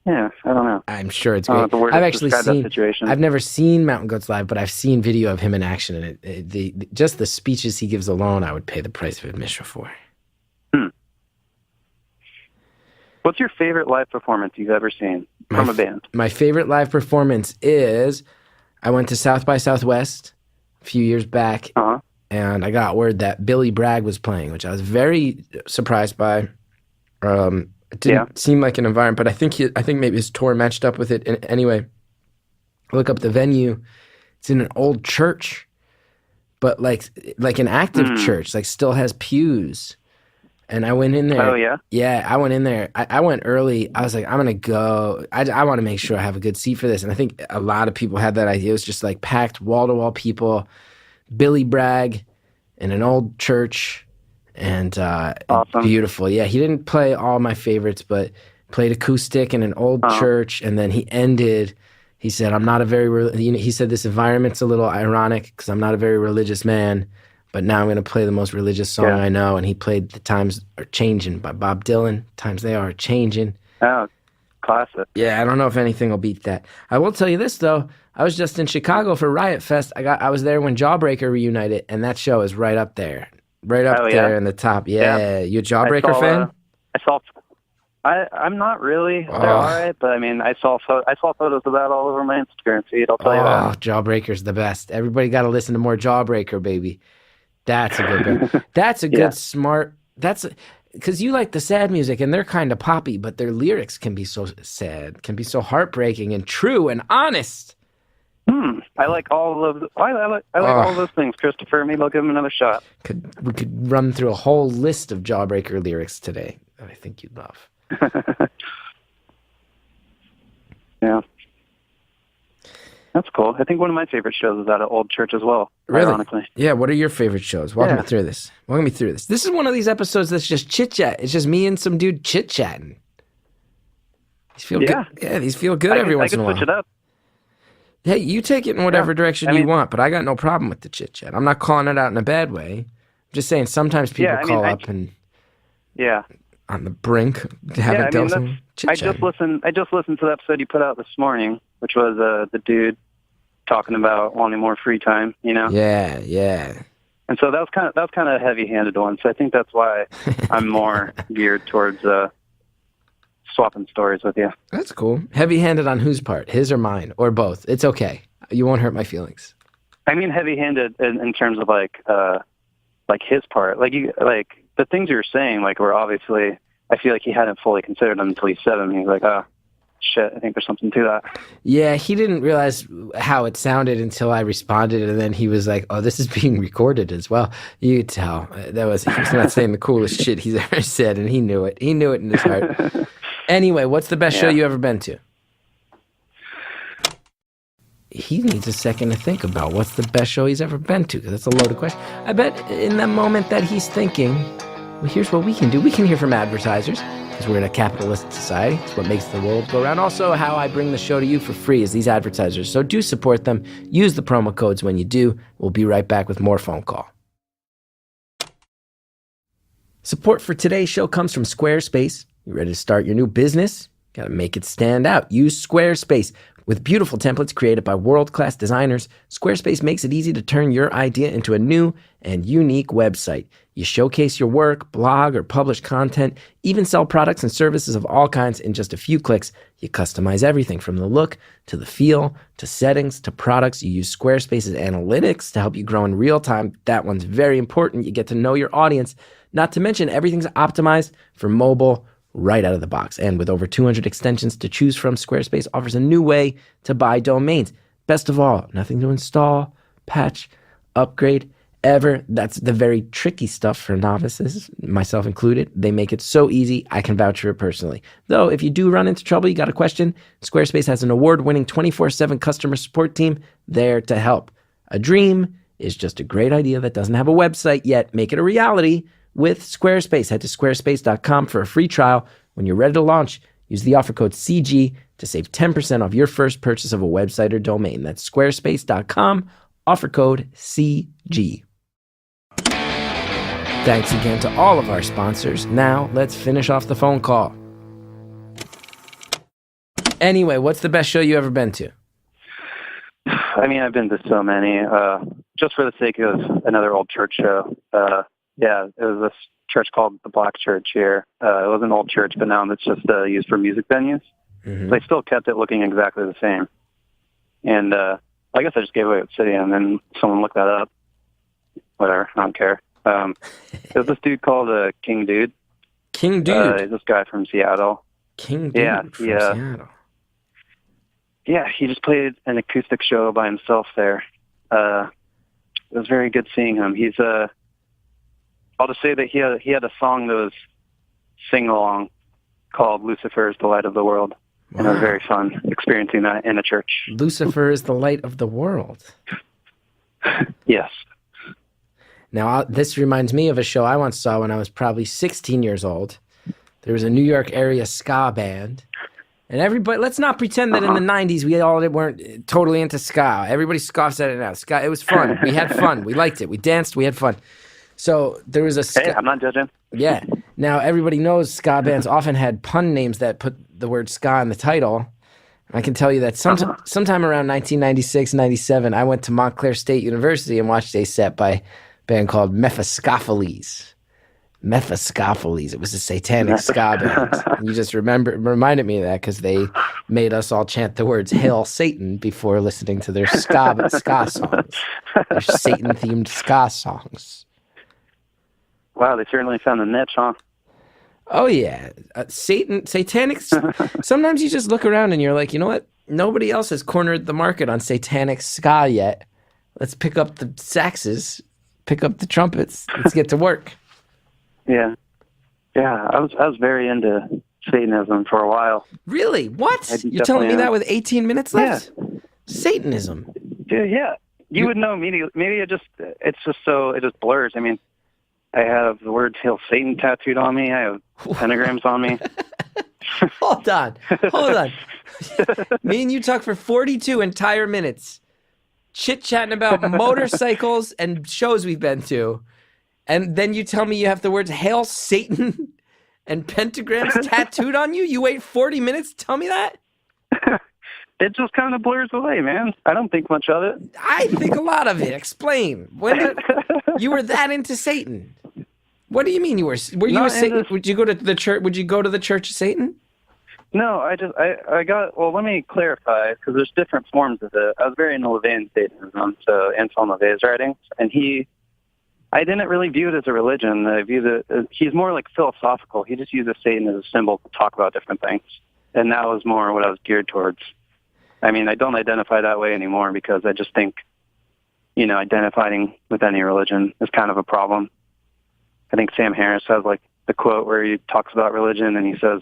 don't know. I'm sure it's great. I've never seen mountain goats live, but I've seen video of him in action, and just the speeches he gives alone, I would pay the price of admission for. What's your favorite live performance you've ever seen from a band? My favorite live performance is I went to South by Southwest a few years back, and I got word that Billy Bragg was playing, which I was very surprised by. It didn't seem like an environment, but I think maybe his tour matched up with it. And anyway, look up the venue. It's in an old church, but like an active church, like still has pews. And I went in there. Oh, yeah? Yeah, I went in there. I went early. I was like, I'm going to go. I want to make sure I have a good seat for this. And I think a lot of people had that idea. It was just like packed wall-to-wall people, Billy Bragg in an old church, and awesome. Beautiful. Yeah, he didn't play all my favorites, but played acoustic in an old church. And then he ended, he said, he said, this environment's a little ironic because I'm not a very religious man. But now I'm going to play the most religious song I know. And he played The Times Are Changing by Bob Dylan. Times They Are Changing. Oh, classic. Yeah, I don't know if anything will beat that. I will tell you this, though. I was just in Chicago for Riot Fest. I was there when Jawbreaker reunited, and that show is right up there. Right up there in the top. Yeah. You a Jawbreaker fan? I'm not really. They're all right, but I mean, I saw photos of that all over my Instagram feed. I'll tell you that. Jawbreaker's the best. Everybody got to listen to more Jawbreaker, baby. That's a good one. That's a good, smart. Because you like the sad music, and they're kind of poppy, but their lyrics can be so sad, can be so heartbreaking and true and honest. I like all of all those things, Christopher. Maybe I'll give them another shot. We could run through a whole list of Jawbreaker lyrics today that I think you'd love. Yeah. That's cool. I think one of my favorite shows is at an old church as well, ironically. Yeah, what are your favorite shows? Walk me through this. This is one of these episodes that's just chit-chat. It's just me and some dude chit-chatting. These feel good. Yeah, these feel good every once in a while. I can switch it up. Hey, you take it in whatever direction you want, but I got no problem with the chit-chat. I'm not calling it out in a bad way. I'm just saying sometimes people call up and on the brink to have a dose of chit-chat. I just listened to the episode you put out this morning, which was the dude talking about wanting more free time, you know? Yeah. And so that was kind of a heavy-handed one. So I think that's why I'm more geared towards swapping stories with you. That's cool. Heavy-handed on whose part? His or mine? Or both? It's okay. You won't hurt my feelings. I mean heavy-handed in terms of like his part. Like the things you were saying, like, were obviously, I feel like he hadn't fully considered them until he said them. He was like, oh, shit, I think there's something to that. Yeah, he didn't realize how it sounded until I responded, and then he was like, oh, this is being recorded as well. You could tell. He was not saying the coolest shit he's ever said, and he knew it. He knew it in his heart. Anyway, what's the best show you ever been to? He needs a second to think about what's the best show he's ever been to, because that's a loaded question. I bet in the moment that he's thinking, well, here's what we can do. We can hear from advertisers, because we're in a capitalist society. It's what makes the world go around. Also, how I bring the show to you for free is these advertisers. So do support them. Use the promo codes when you do. We'll be right back with more phone call. Support for today's show comes from Squarespace. You ready to start your new business? Got to make it stand out. Use Squarespace. With beautiful templates created by world-class designers, Squarespace makes it easy to turn your idea into a new and unique website. You showcase your work, blog, or publish content, even sell products and services of all kinds in just a few clicks. You customize everything from the look to the feel to settings to products. You use Squarespace's analytics to help you grow in real time. That one's very important. You get to know your audience. Not to mention, everything's optimized for mobile right out of the box. And with over 200 extensions to choose from, Squarespace offers a new way to buy domains. Best of all, nothing to install, patch, upgrade, ever. That's the very tricky stuff for novices, myself included. They make it so easy, I can vouch for it personally. Though, if you do run into trouble, you got a question, Squarespace has an award-winning 24/7 customer support team there to help. A dream is just a great idea that doesn't have a website yet. Make it a reality with Squarespace. Head to squarespace.com for a free trial. When you're ready to launch, use the offer code CG to save 10% off your first purchase of a website or domain. That's squarespace.com, offer code CG. Thanks again to all of our sponsors. Now, let's finish off the phone call. Anyway, what's the best show you ever been to? I mean, I've been to so many. Just for the sake of another old church show. Yeah, it was this church called the Black Church here. It was an old church, but now it's just used for music venues. Mm-hmm. They still kept it looking exactly the same. And I guess I just gave away what city, and then someone looked that up. Whatever, I don't care. It was this dude called King Dude. King Dude? He's this guy from Seattle. King Dude from Seattle. Yeah, he just played an acoustic show by himself there. It was very good seeing him. He's I'll just say that he had a song that was sing-along called Lucifer is the Light of the World. Wow. And it was very fun experiencing that in a church. Lucifer is the light of the world. Yes. Now, this reminds me of a show I once saw when I was probably 16 years old. There was a New York area ska band. And everybody, let's not pretend that in the 90s we all weren't totally into ska. Everybody scoffs at it now. Ska, it was fun. We had fun. We liked it. We danced. We had fun. So there was a ska. Hey, I'm not judging. Yeah. Now, everybody knows ska bands often had pun names that put the word ska in the title. I can tell you that sometime around 1996, 97, I went to Montclair State University and watched a set by a band called Mephistopheles. Mephistopheles. It was a satanic ska band. And you just reminded me of that because they made us all chant the words "Hail Satan" before listening to their ska songs. Their Satan-themed ska songs. Wow, they certainly found a niche, huh? Oh, yeah. Satanic. Sometimes you just look around and you're like, you know what? Nobody else has cornered the market on satanic ska yet. Let's pick up the saxes, pick up the trumpets. Let's get to work. Yeah. Yeah, I was very into Satanism for a while. Really? What? You're telling me that with 18 minutes left? Yeah. Satanism. Yeah. You would know immediately. Maybe it just blurs. I mean, I have the word "Hail Satan" tattooed on me. I have pentagrams on me. Hold on. Me and you talk for 42 entire minutes, chit-chatting about motorcycles and shows we've been to, and then you tell me you have the words "Hail Satan" and pentagrams tattooed on you? You wait 40 minutes to tell me that? It just kind of blurs away, man. I don't think much of it. I think a lot of it. Explain. You were that into Satan? What do you mean you were? Were you a Satan? Would you go to the church? Would you go to the Church of Satan? No, I got. Well, let me clarify because there's different forms of it. I was very into LaVeyne's Satanism, so Anselm LaVey's writings, and he I didn't really view it as a religion. I viewed it as, he's more like philosophical. He just uses Satan as a symbol to talk about different things. And that was more what I was geared towards. I mean, I don't identify that way anymore because I just think, you know, identifying with any religion is kind of a problem. I think Sam Harris has like the quote where he talks about religion and he says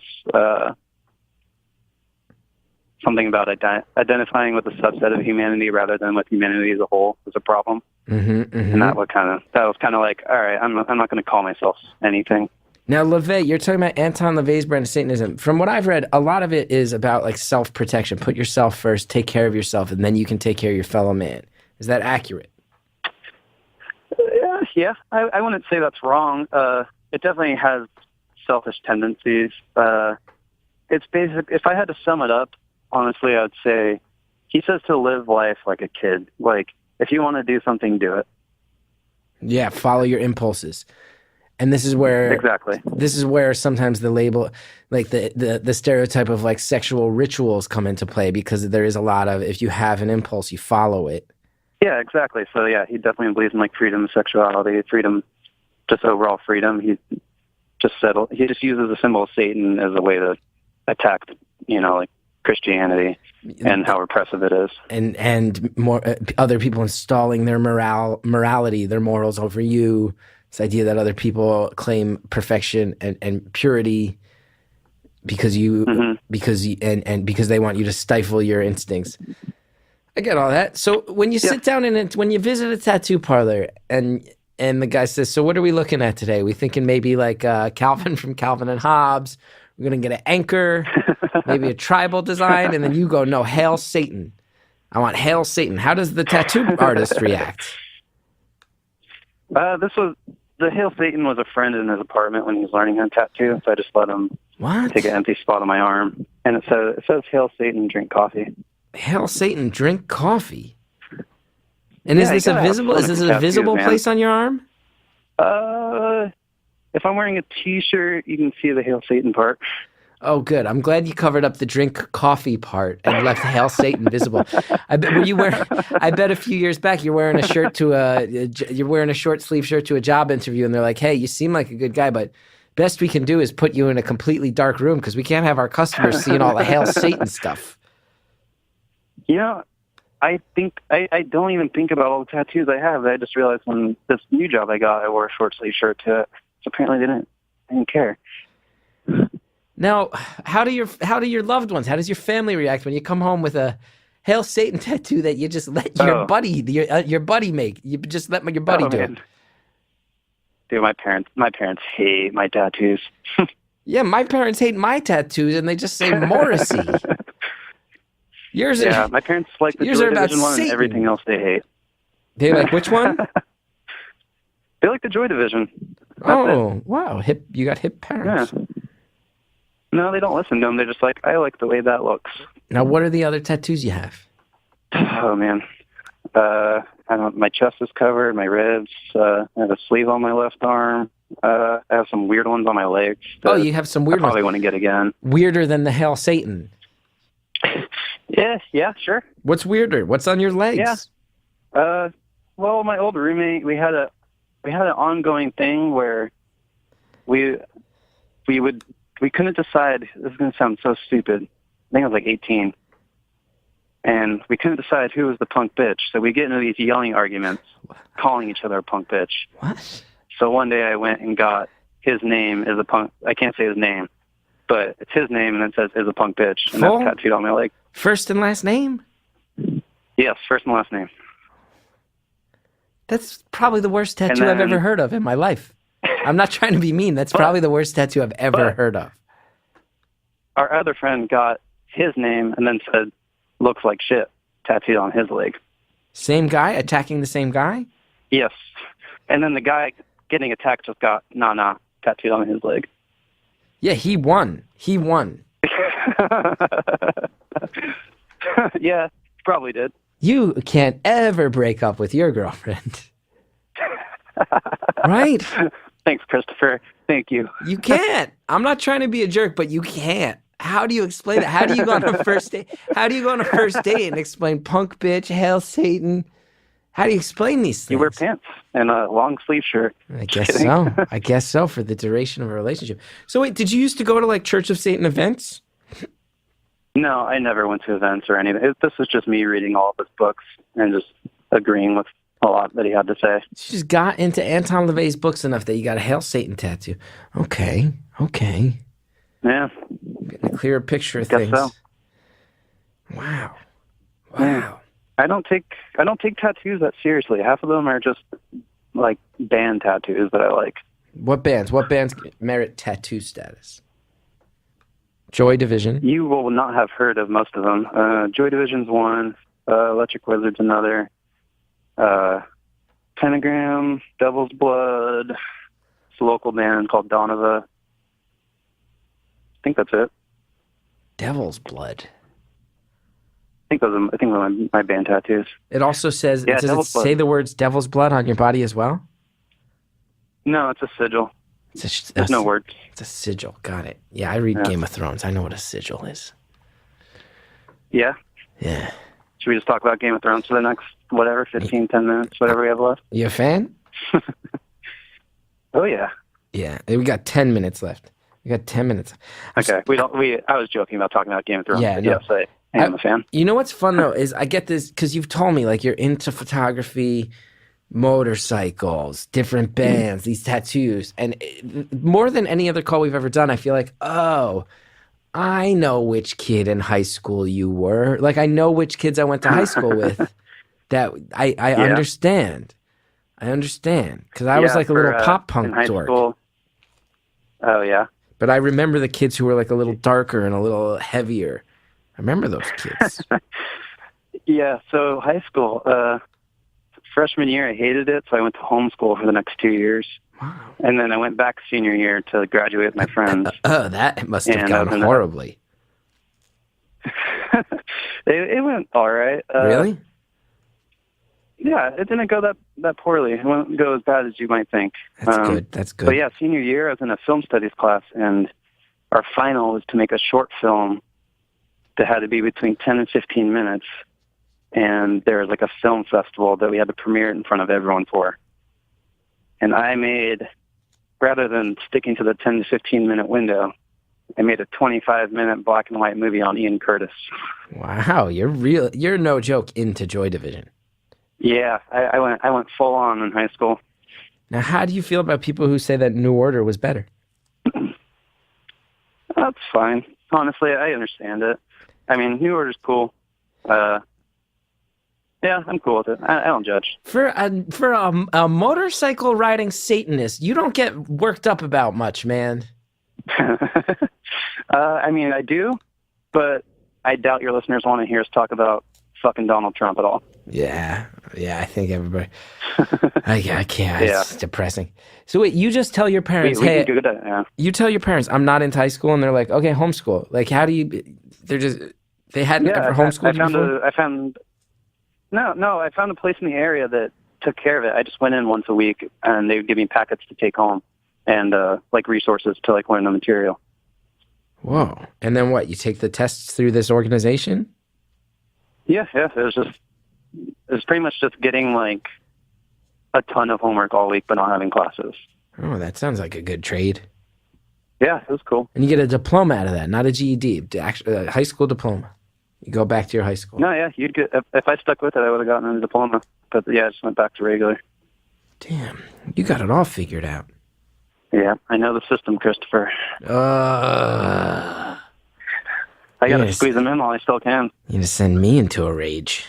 something about identifying with a subset of humanity rather than with humanity as a whole is a problem. And that was kind of like, all right, I'm not going to call myself anything. Now, LaVey, you're talking about Anton LaVey's brand of Satanism. From what I've read, a lot of it is about like self-protection. Put yourself first, take care of yourself, and then you can take care of your fellow man. Is that accurate? Yeah. I wouldn't say that's wrong. It definitely has selfish tendencies. It's basic. If I had to sum it up, honestly, I would say he says to live life like a kid. Like, if you want to do something, do it. Yeah, follow your impulses. And this is where This is where sometimes the label, like the stereotype of like sexual rituals come into play, because there is a lot of, if you have an impulse, you follow it. Yeah, exactly. So yeah, he definitely believes in like freedom of sexuality, freedom, just overall freedom. He just uses the symbol of Satan as a way to attack, you know, like Christianity and how repressive it is, and more other people installing their morality, their morals over you. This idea that other people claim perfection and purity because because they want you to stifle your instincts. I get all that. So when you sit down when you visit a tattoo parlor and the guy says, "So what are we looking at today? We thinking maybe like Calvin from Calvin and Hobbes. We're gonna get an anchor, maybe a tribal design," and then you go, "No, Hail Satan. I want Hail Satan." How does the tattoo artist react? The Hail Satan was a friend in his apartment when he was learning how to tattoo, so I just let him take an empty spot on my arm, and it says Hail Satan, drink coffee. Hail Satan, drink coffee. And is this a visible place on your arm? If I'm wearing a T-shirt, you can see the Hail Satan part. Oh, good. I'm glad you covered up the drink coffee part and left Hail Satan visible. I bet a few years back you're wearing a short sleeve shirt to a job interview, and they're like, "Hey, you seem like a good guy, but best we can do is put you in a completely dark room because we can't have our customers seeing all the Hail Satan stuff." You know, I think I don't even think about all the tattoos I have. I just realized when this new job I got, I wore a short sleeve shirt to it. So apparently they didn't care. Now, how do your loved ones, how does your family react when you come home with a Hail Satan tattoo that you just let your buddy make? You just let your buddy do it. Dude, my parents hate my tattoos. Yeah, my parents hate my tattoos, and they just say Morrissey. My parents like the Joy Division one, and everything else they hate. They like which one? They like the Joy Division. Wow, you got hip parents. Yeah. No, they don't listen to them. They're just like, I like the way that looks. Now, what are the other tattoos you have? Oh, man. My chest is covered, my ribs. I have a sleeve on my left arm. I have some weird ones on my legs. Oh, you have some weird ones. I probably want to get again. Weirder than the Hail Satan. Yeah, sure. What's weirder? What's on your legs? Yeah. Well, my old roommate, we had an ongoing thing where we couldn't decide. This is going to sound so stupid. I think I was like 18. And we couldn't decide who was the punk bitch. So we get into these yelling arguments, calling each other a punk bitch. What? So one day I went and got his name as a punk. I can't say his name, but it's his name, and it says is a punk bitch. And that's tattooed on my leg. First and last name? Yes, first and last name. That's probably the worst tattoo I've ever heard of in my life. I'm not trying to be mean. That's probably the worst tattoo I've ever heard of. Our other friend got his name and then said, looks like shit, tattooed on his leg. Same guy attacking the same guy? Yes. And then the guy getting attacked just got nah tattooed on his leg. Yeah, he won. Yeah, he probably did. You can't ever break up with your girlfriend. Right? Thanks, Christopher. Thank you. You can't. I'm not trying to be a jerk, but you can't. How do you explain that? How do you go on a first date? How do you go on a first date and explain punk bitch, Hail Satan, How do you explain these things? You wear pants and a long sleeve shirt. I guess so. I guess so for the duration of a relationship. So wait, did you used to go to like Church of Satan events? No, I never went to events or anything. This was just me reading all of his books and just agreeing with a lot that he had to say. You just got into Anton LaVey's books enough that you got a Hail Satan tattoo. Okay. Yeah. Getting a clearer picture of Guess things. so. Wow. Yeah. I don't take tattoos that seriously. Half of them are just like band tattoos that I like. What bands merit tattoo status? Joy Division. You will not have heard of most of them. Joy Division's one. Electric Wizard's another. Pentagram, Devil's Blood. It's a local band called Donovan. I think that's it. Devil's Blood. I think those are my band tattoos. It also says, Yeah, does it Devil's say Blood. the words Devil's Blood on your body as well? No, it's a sigil. There's no words. It's a sigil. Got it. Yeah, I read Yeah. Game of Thrones. I know what a sigil is. Yeah. Yeah. Should we just talk about Game of Thrones for the next, 10 minutes, whatever we have left? You a fan? Oh, yeah. Yeah. We got 10 minutes left. We got 10 minutes. Okay. I was joking about talking about Game of Thrones. Yeah, but no. Yes, I am a fan. You know what's fun, though, is I get this, because you've told me, like, you're into photography, motorcycles, different bands, these tattoos. And more than any other call we've ever done, I feel like, oh, I know which kid in high school you were. Like, I know which kids I went to high school with. That I understand. I understand. Because I was like a little pop punk in high dork. school. Oh, yeah. But I remember the kids who were like a little darker and a little heavier. I remember those kids. Yeah, so high school, freshman year, I hated it, so I went to homeschool for the next 2 years. Wow. And then I went back senior year to graduate with my friends. That must have And gone other than horribly. It went all right. Really? Yeah, it didn't go that poorly. It wouldn't go as bad as you might think. That's good. That's good. But yeah, senior year, I was in a film studies class, and our final was to make a short film that had to be between 10 and 15 minutes. And there was like a film festival that we had to premiere it in front of everyone for. And I made, rather than sticking to the 10 to 15 minute window, I made a 25-minute black and white movie on Ian Curtis. Wow, you're no joke into Joy Division. Yeah, I went full on in high school. Now, how do you feel about people who say that New Order was better? That's fine. Honestly, I understand it. I mean, New Order's cool. Yeah, I'm cool with it. I don't judge. For a motorcycle riding Satanist, you don't get worked up about much, man. I mean, I do, but I doubt your listeners want to hear us talk about fucking Donald Trump at all. Yeah, I think everybody. I can't. Yeah. It's depressing. So wait, you just tell your parents, We hey, can do that, yeah. you tell your parents, I'm not into high school, and they're like, okay, homeschool. Like, how do you? They hadn't ever homeschooled you before. I found a place in the area that took care of it. I just went in once a week, and they would give me packets to take home, and like resources to like learn the material. Whoa! And then what? You take the tests through this organization? Yeah. It was pretty much just getting like a ton of homework all week, but not having classes. Oh, that sounds like a good trade. Yeah, it was cool. And you get a diploma out of that, not a GED, actually a high school diploma. You go back to your high school. No, yeah, you'd get. If I stuck with it, I would have gotten a diploma. But yeah, I just went back to regular. Damn, you got it all figured out. Yeah, I know the system, Christopher. I got to Yes. squeeze them in while I still can. You need to send me into a rage.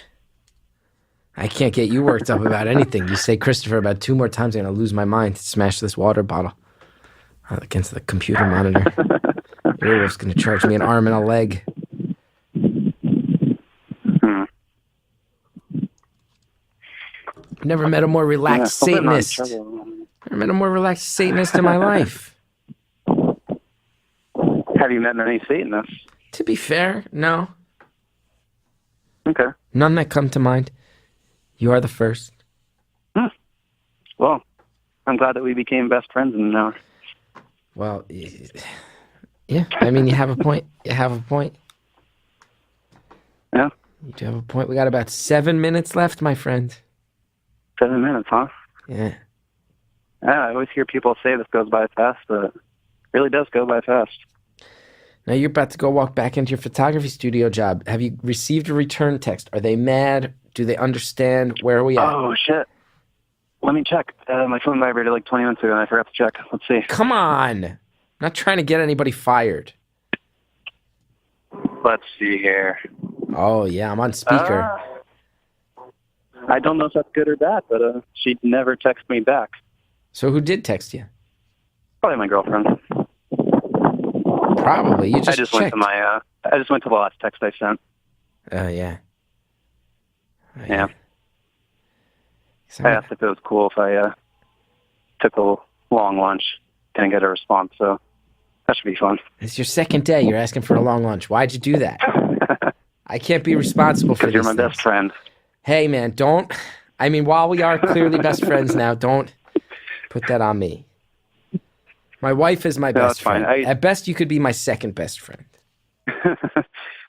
I can't get you worked up about anything. You say Christopher about 2 more times, I'm going to lose my mind. Smash this water bottle against the computer monitor. Earwolf's going to charge me an arm and a leg. I've never met a more relaxed Satanist. Never met a more relaxed Satanist in my life. Have you met many Satanists? To be fair, no. Okay. None that come to mind. You are the first. Well, I'm glad that we became best friends in an hour. Well, yeah. I mean, you have a point. Yeah. You do have a point. We got about 7 minutes left, my friend. 7 minutes, huh? Yeah. Yeah, I always hear people say this goes by fast, but it really does go by fast. Now you're about to go walk back into your photography studio job. Have you received a return text? Are they mad? Do they understand? Where are we at? Oh, shit. Let me check. My phone vibrated like 20 minutes ago, and I forgot to check. Let's see. Come on. I'm not trying to get anybody fired. Let's see here. Oh, yeah, I'm on speaker. I don't know if that's good or bad, but she never texted me back. So who did text you? Probably my girlfriend. Probably. You just I just went checked. to I just went to the last text I sent. Yeah. Oh, Yeah. So I asked if it was cool if I took a long lunch. Didn't get a response, so that should be fun. it's your second day. You're asking for a long lunch. Why'd you do that? I can't be responsible for this. Because you're my best friend. Hey, man, don't. I mean, while we are clearly best friends now, don't put that on me. My wife is my best friend. Fine. At best, you could be my second best friend.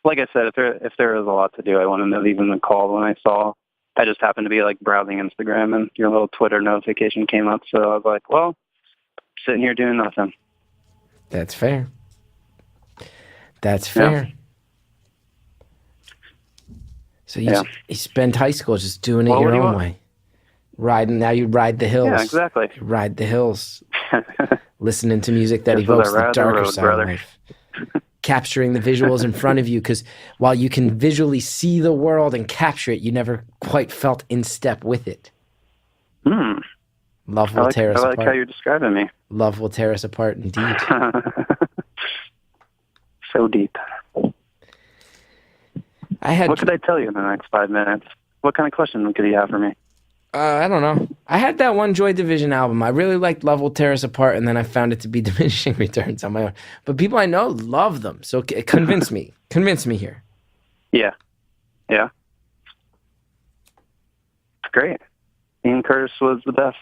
Like I said, if there was a lot to do, I wouldn't have even called when I saw. I just happened to be like browsing Instagram, and your little Twitter notification came up. So I was like, well, sitting here doing nothing. That's fair. That's fair. Yeah. So you spend high school just doing it Well, your what do you own want? way. Now you ride the hills. Yeah, exactly. You ride the hills. Listening to music that This is evokes a the rad darker road, side brother. of life. Capturing the visuals in front of you, because while you can visually see the world and capture it, you never quite felt in step with it. Love will tear us I like apart. how you're describing me. Love will tear us apart, indeed. So deep. What What could I tell you in the next 5 minutes? What kind of question could you have for me? I don't know. I had that one Joy Division album. I really liked Love Will Tear Us Apart, and then I found it to be diminishing returns on my own. But people I know love them, so convince me. Convince me here. Yeah. Yeah. It's great. Ian Curtis was the best.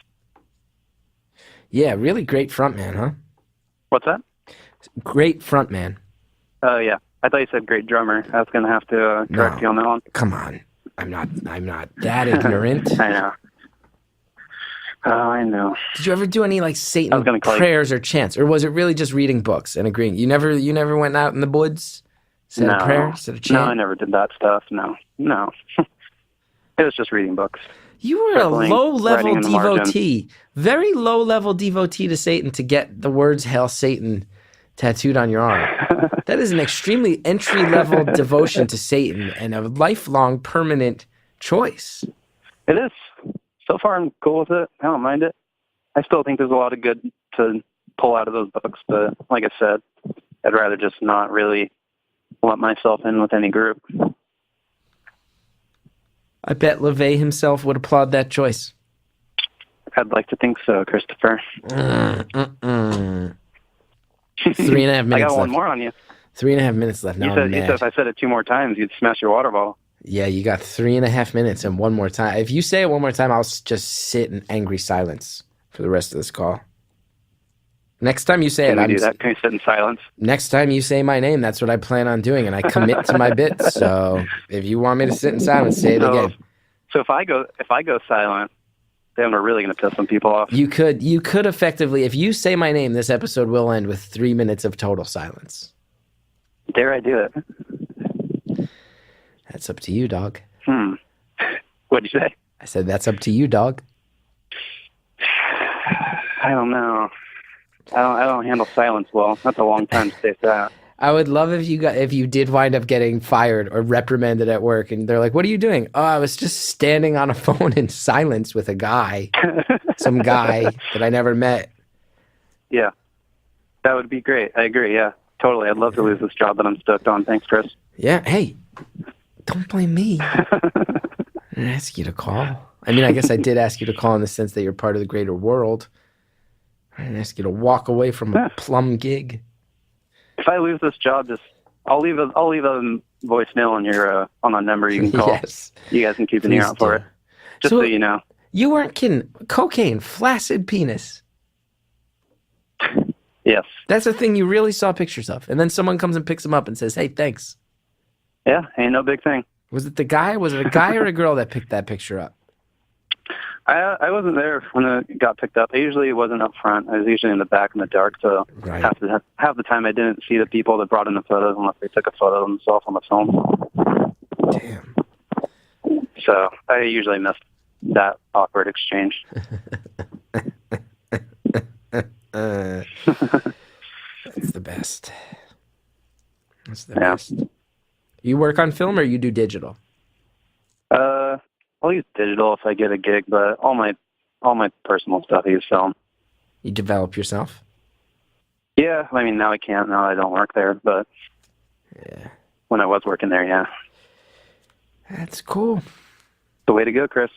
Yeah, really great frontman, huh? What's that? Great frontman. Oh, yeah. I thought you said great drummer. I was going to have to correct you on that one. Come on. I'm not that ignorant. I know. Oh, I know. Did you ever do any like Satan gonna call you- prayers or chants, or was it really just reading books and agreeing? You never went out in the woods, said a prayer, said a chant. No, I never did that stuff. No. It was just reading books. You were a Shuffling, low-level writing in the margins. devotee, very low-level devotee to Satan to get the words "Hail Satan" tattooed on your arm. That is an extremely entry-level devotion to Satan and a lifelong, permanent choice. It is. So far, I'm cool with it. I don't mind it. I still think there's a lot of good to pull out of those books, but like I said, I'd rather just not really lump myself in with any group. I bet LaVey himself would applaud that choice. I'd like to think so, Christopher. 3.5 minutes I got left. one more on you. 3.5 minutes left. Now I'm You mad. said if I said it 2 more times, you'd smash your water bottle. Yeah, you got 3.5 minutes and one more time. If you say it one more time, I'll just sit in angry silence for the rest of this call. Next time you say Can it, we do that? Can we sit in silence? Next time you say my name, that's what I plan on doing, and I commit to my bits. So if you want me to sit in silence, say it again. So if I go silent, then we're really going to piss some people off. You could effectively, if you say my name, this episode will end with 3 minutes of total silence. Dare I do it? That's up to you, dog. What'd you say? I said that's up to you, dog. I don't know. I don't handle silence well. That's a long time to stay silent. I would love if you did wind up getting fired or reprimanded at work, and they're like, "What are you doing?" "Oh, I was just standing on a phone in silence with a guy, some guy that I never met." Yeah, that would be great. I agree. Yeah, totally. I'd love to lose this job that I'm stoked on. Thanks, Chris. Yeah. Hey, don't blame me. I didn't ask you to call. I mean, I guess I did ask you to call in the sense that you're part of the greater world. I didn't ask you to walk away from a plum gig. If I lose this job, I'll leave a voicemail on your on a number you can call. Yes. You guys can keep an ear out for it. Just so you know. You weren't kidding. Cocaine, flaccid penis. Yes. That's a thing you really saw pictures of. And then someone comes and picks them up and says, "Hey, thanks." Yeah, ain't no big thing. Was it a guy or a girl that picked that picture up? I wasn't there when it got picked up. I usually wasn't up front. I was usually in the back in the dark, so Right. half the time I didn't see the people that brought in the photos unless they took a photo of themselves on the film. Damn. So I usually missed that awkward exchange. That's the best. That's the Yeah. best. You work on film or you do digital? I'll use digital if I get a gig, but all my personal stuff I use film. You develop yourself? Yeah, I mean now I can't. Now I don't work there, but Yeah. when I was working there, yeah. That's cool. The way to go, Chris.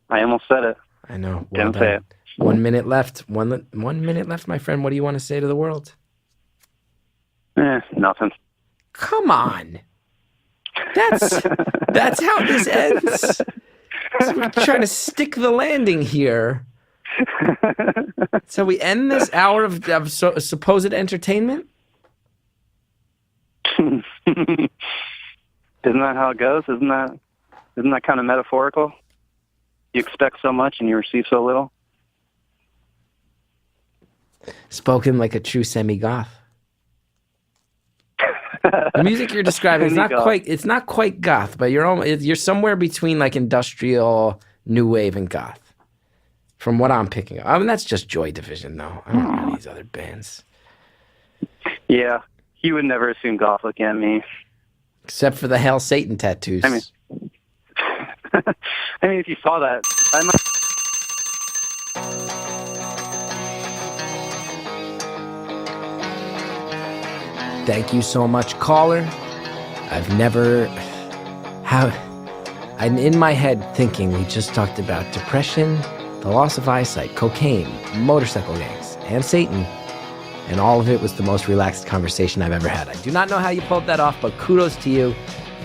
I almost said it. I know. Didn't say it. 1 minute left. One minute left, my friend. What do you want to say to the world? Nothing. Come on. That's how this ends. So we're trying to stick the landing here. So we end this hour of supposed entertainment? Isn't that how it goes? Isn't that kind of metaphorical? You expect so much and you receive so little. Spoken like a true semi-goth. The music you're describing is it's not quite goth, but you're somewhere between like industrial, new wave, and goth. From what I'm picking up. I mean, that's just Joy Division, though. I don't know these other bands. Yeah, he would never assume goth looking at me. Except for the Hail Satan tattoos. I mean, if you saw that, I might... Thank you so much, caller. I'm in my head thinking we just talked about depression, the loss of eyesight, cocaine, motorcycle gangs, and Satan. And all of it was the most relaxed conversation I've ever had. I do not know how you pulled that off, but kudos to you.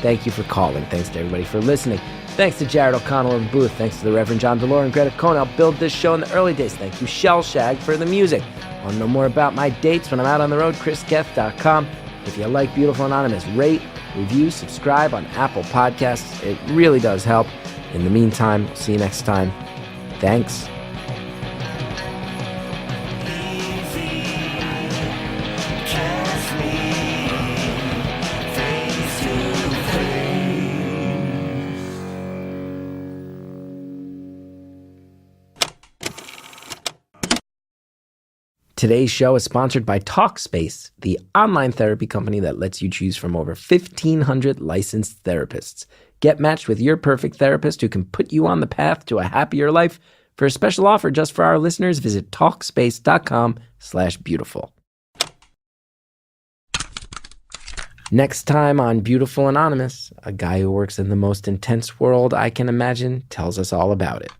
Thank you for calling. Thanks to everybody for listening. Thanks to Jared O'Connell in the booth. Thanks to the Reverend John DeLore and Greta Cohn. Helped build this show in the early days. Thank you, Shellshag, for the music. Want to know more about my dates when I'm out on the road? ChrisGeth.com. If you like Beautiful Anonymous, rate, review, subscribe on Apple Podcasts. It really does help. In the meantime, we'll see you next time. Thanks. Today's show is sponsored by Talkspace, the online therapy company that lets you choose from over 1,500 licensed therapists. Get matched with your perfect therapist who can put you on the path to a happier life. For a special offer just for our listeners, visit Talkspace.com/beautiful. Next time on Beautiful Anonymous, a guy who works in the most intense world I can imagine tells us all about it.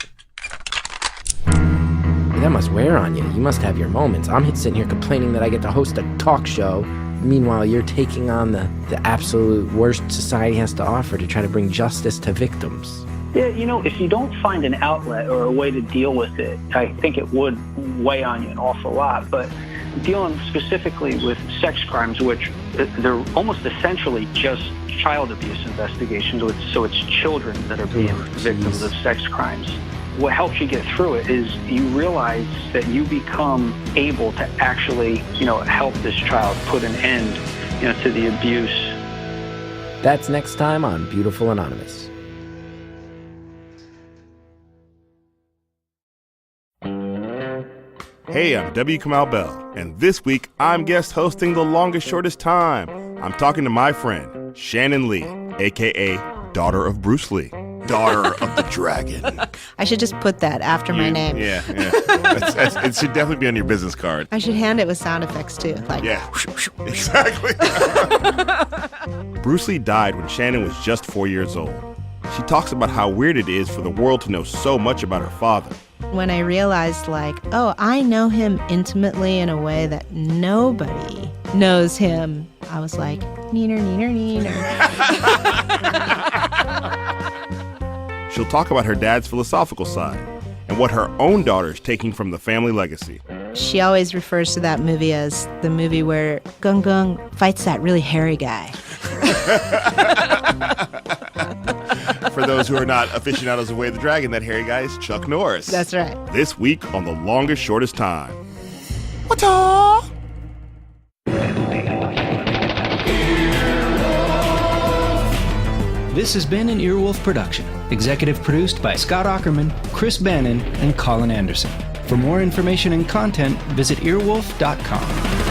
That must wear on you. You must have your moments. I'm sitting here complaining that I get to host a talk show. Meanwhile, you're taking on the absolute worst society has to offer to try to bring justice to victims. Yeah, if you don't find an outlet or a way to deal with it, I think it would weigh on you an awful lot. But dealing specifically with sex crimes, which they're almost essentially just child abuse investigations, so it's children that are being victims of sex crimes. What helps you get through it is you realize that you become able to actually, help this child put an end, to the abuse. That's next time on Beautiful Anonymous. Hey, I'm W. Kamau Bell, and this week I'm guest hosting The Longest Shortest Time. I'm talking to my friend, Shannon Lee, a.k.a. daughter of Bruce Lee. Daughter of the Dragon. I should just put that after my name. Yeah. It should definitely be on your business card. I should hand it with sound effects too. Yeah, exactly. Bruce Lee died when Shannon was just 4 years old. She talks about how weird it is for the world to know so much about her father. When I realized, I know him intimately in a way that nobody knows him, I was like, neener, neener, neener. She'll talk about her dad's philosophical side and what her own daughter's taking from the family legacy. She always refers to that movie as the movie where Gung Gung fights that really hairy guy. for those who are not aficionados of Way of the Dragon, that hairy guy is Chuck Norris. That's right. This week on The Longest Shortest Time. What's-up? This has been an Earwolf production, executive produced by Scott Aukerman, Chris Bannon, and Colin Anderson. For more information and content, visit earwolf.com.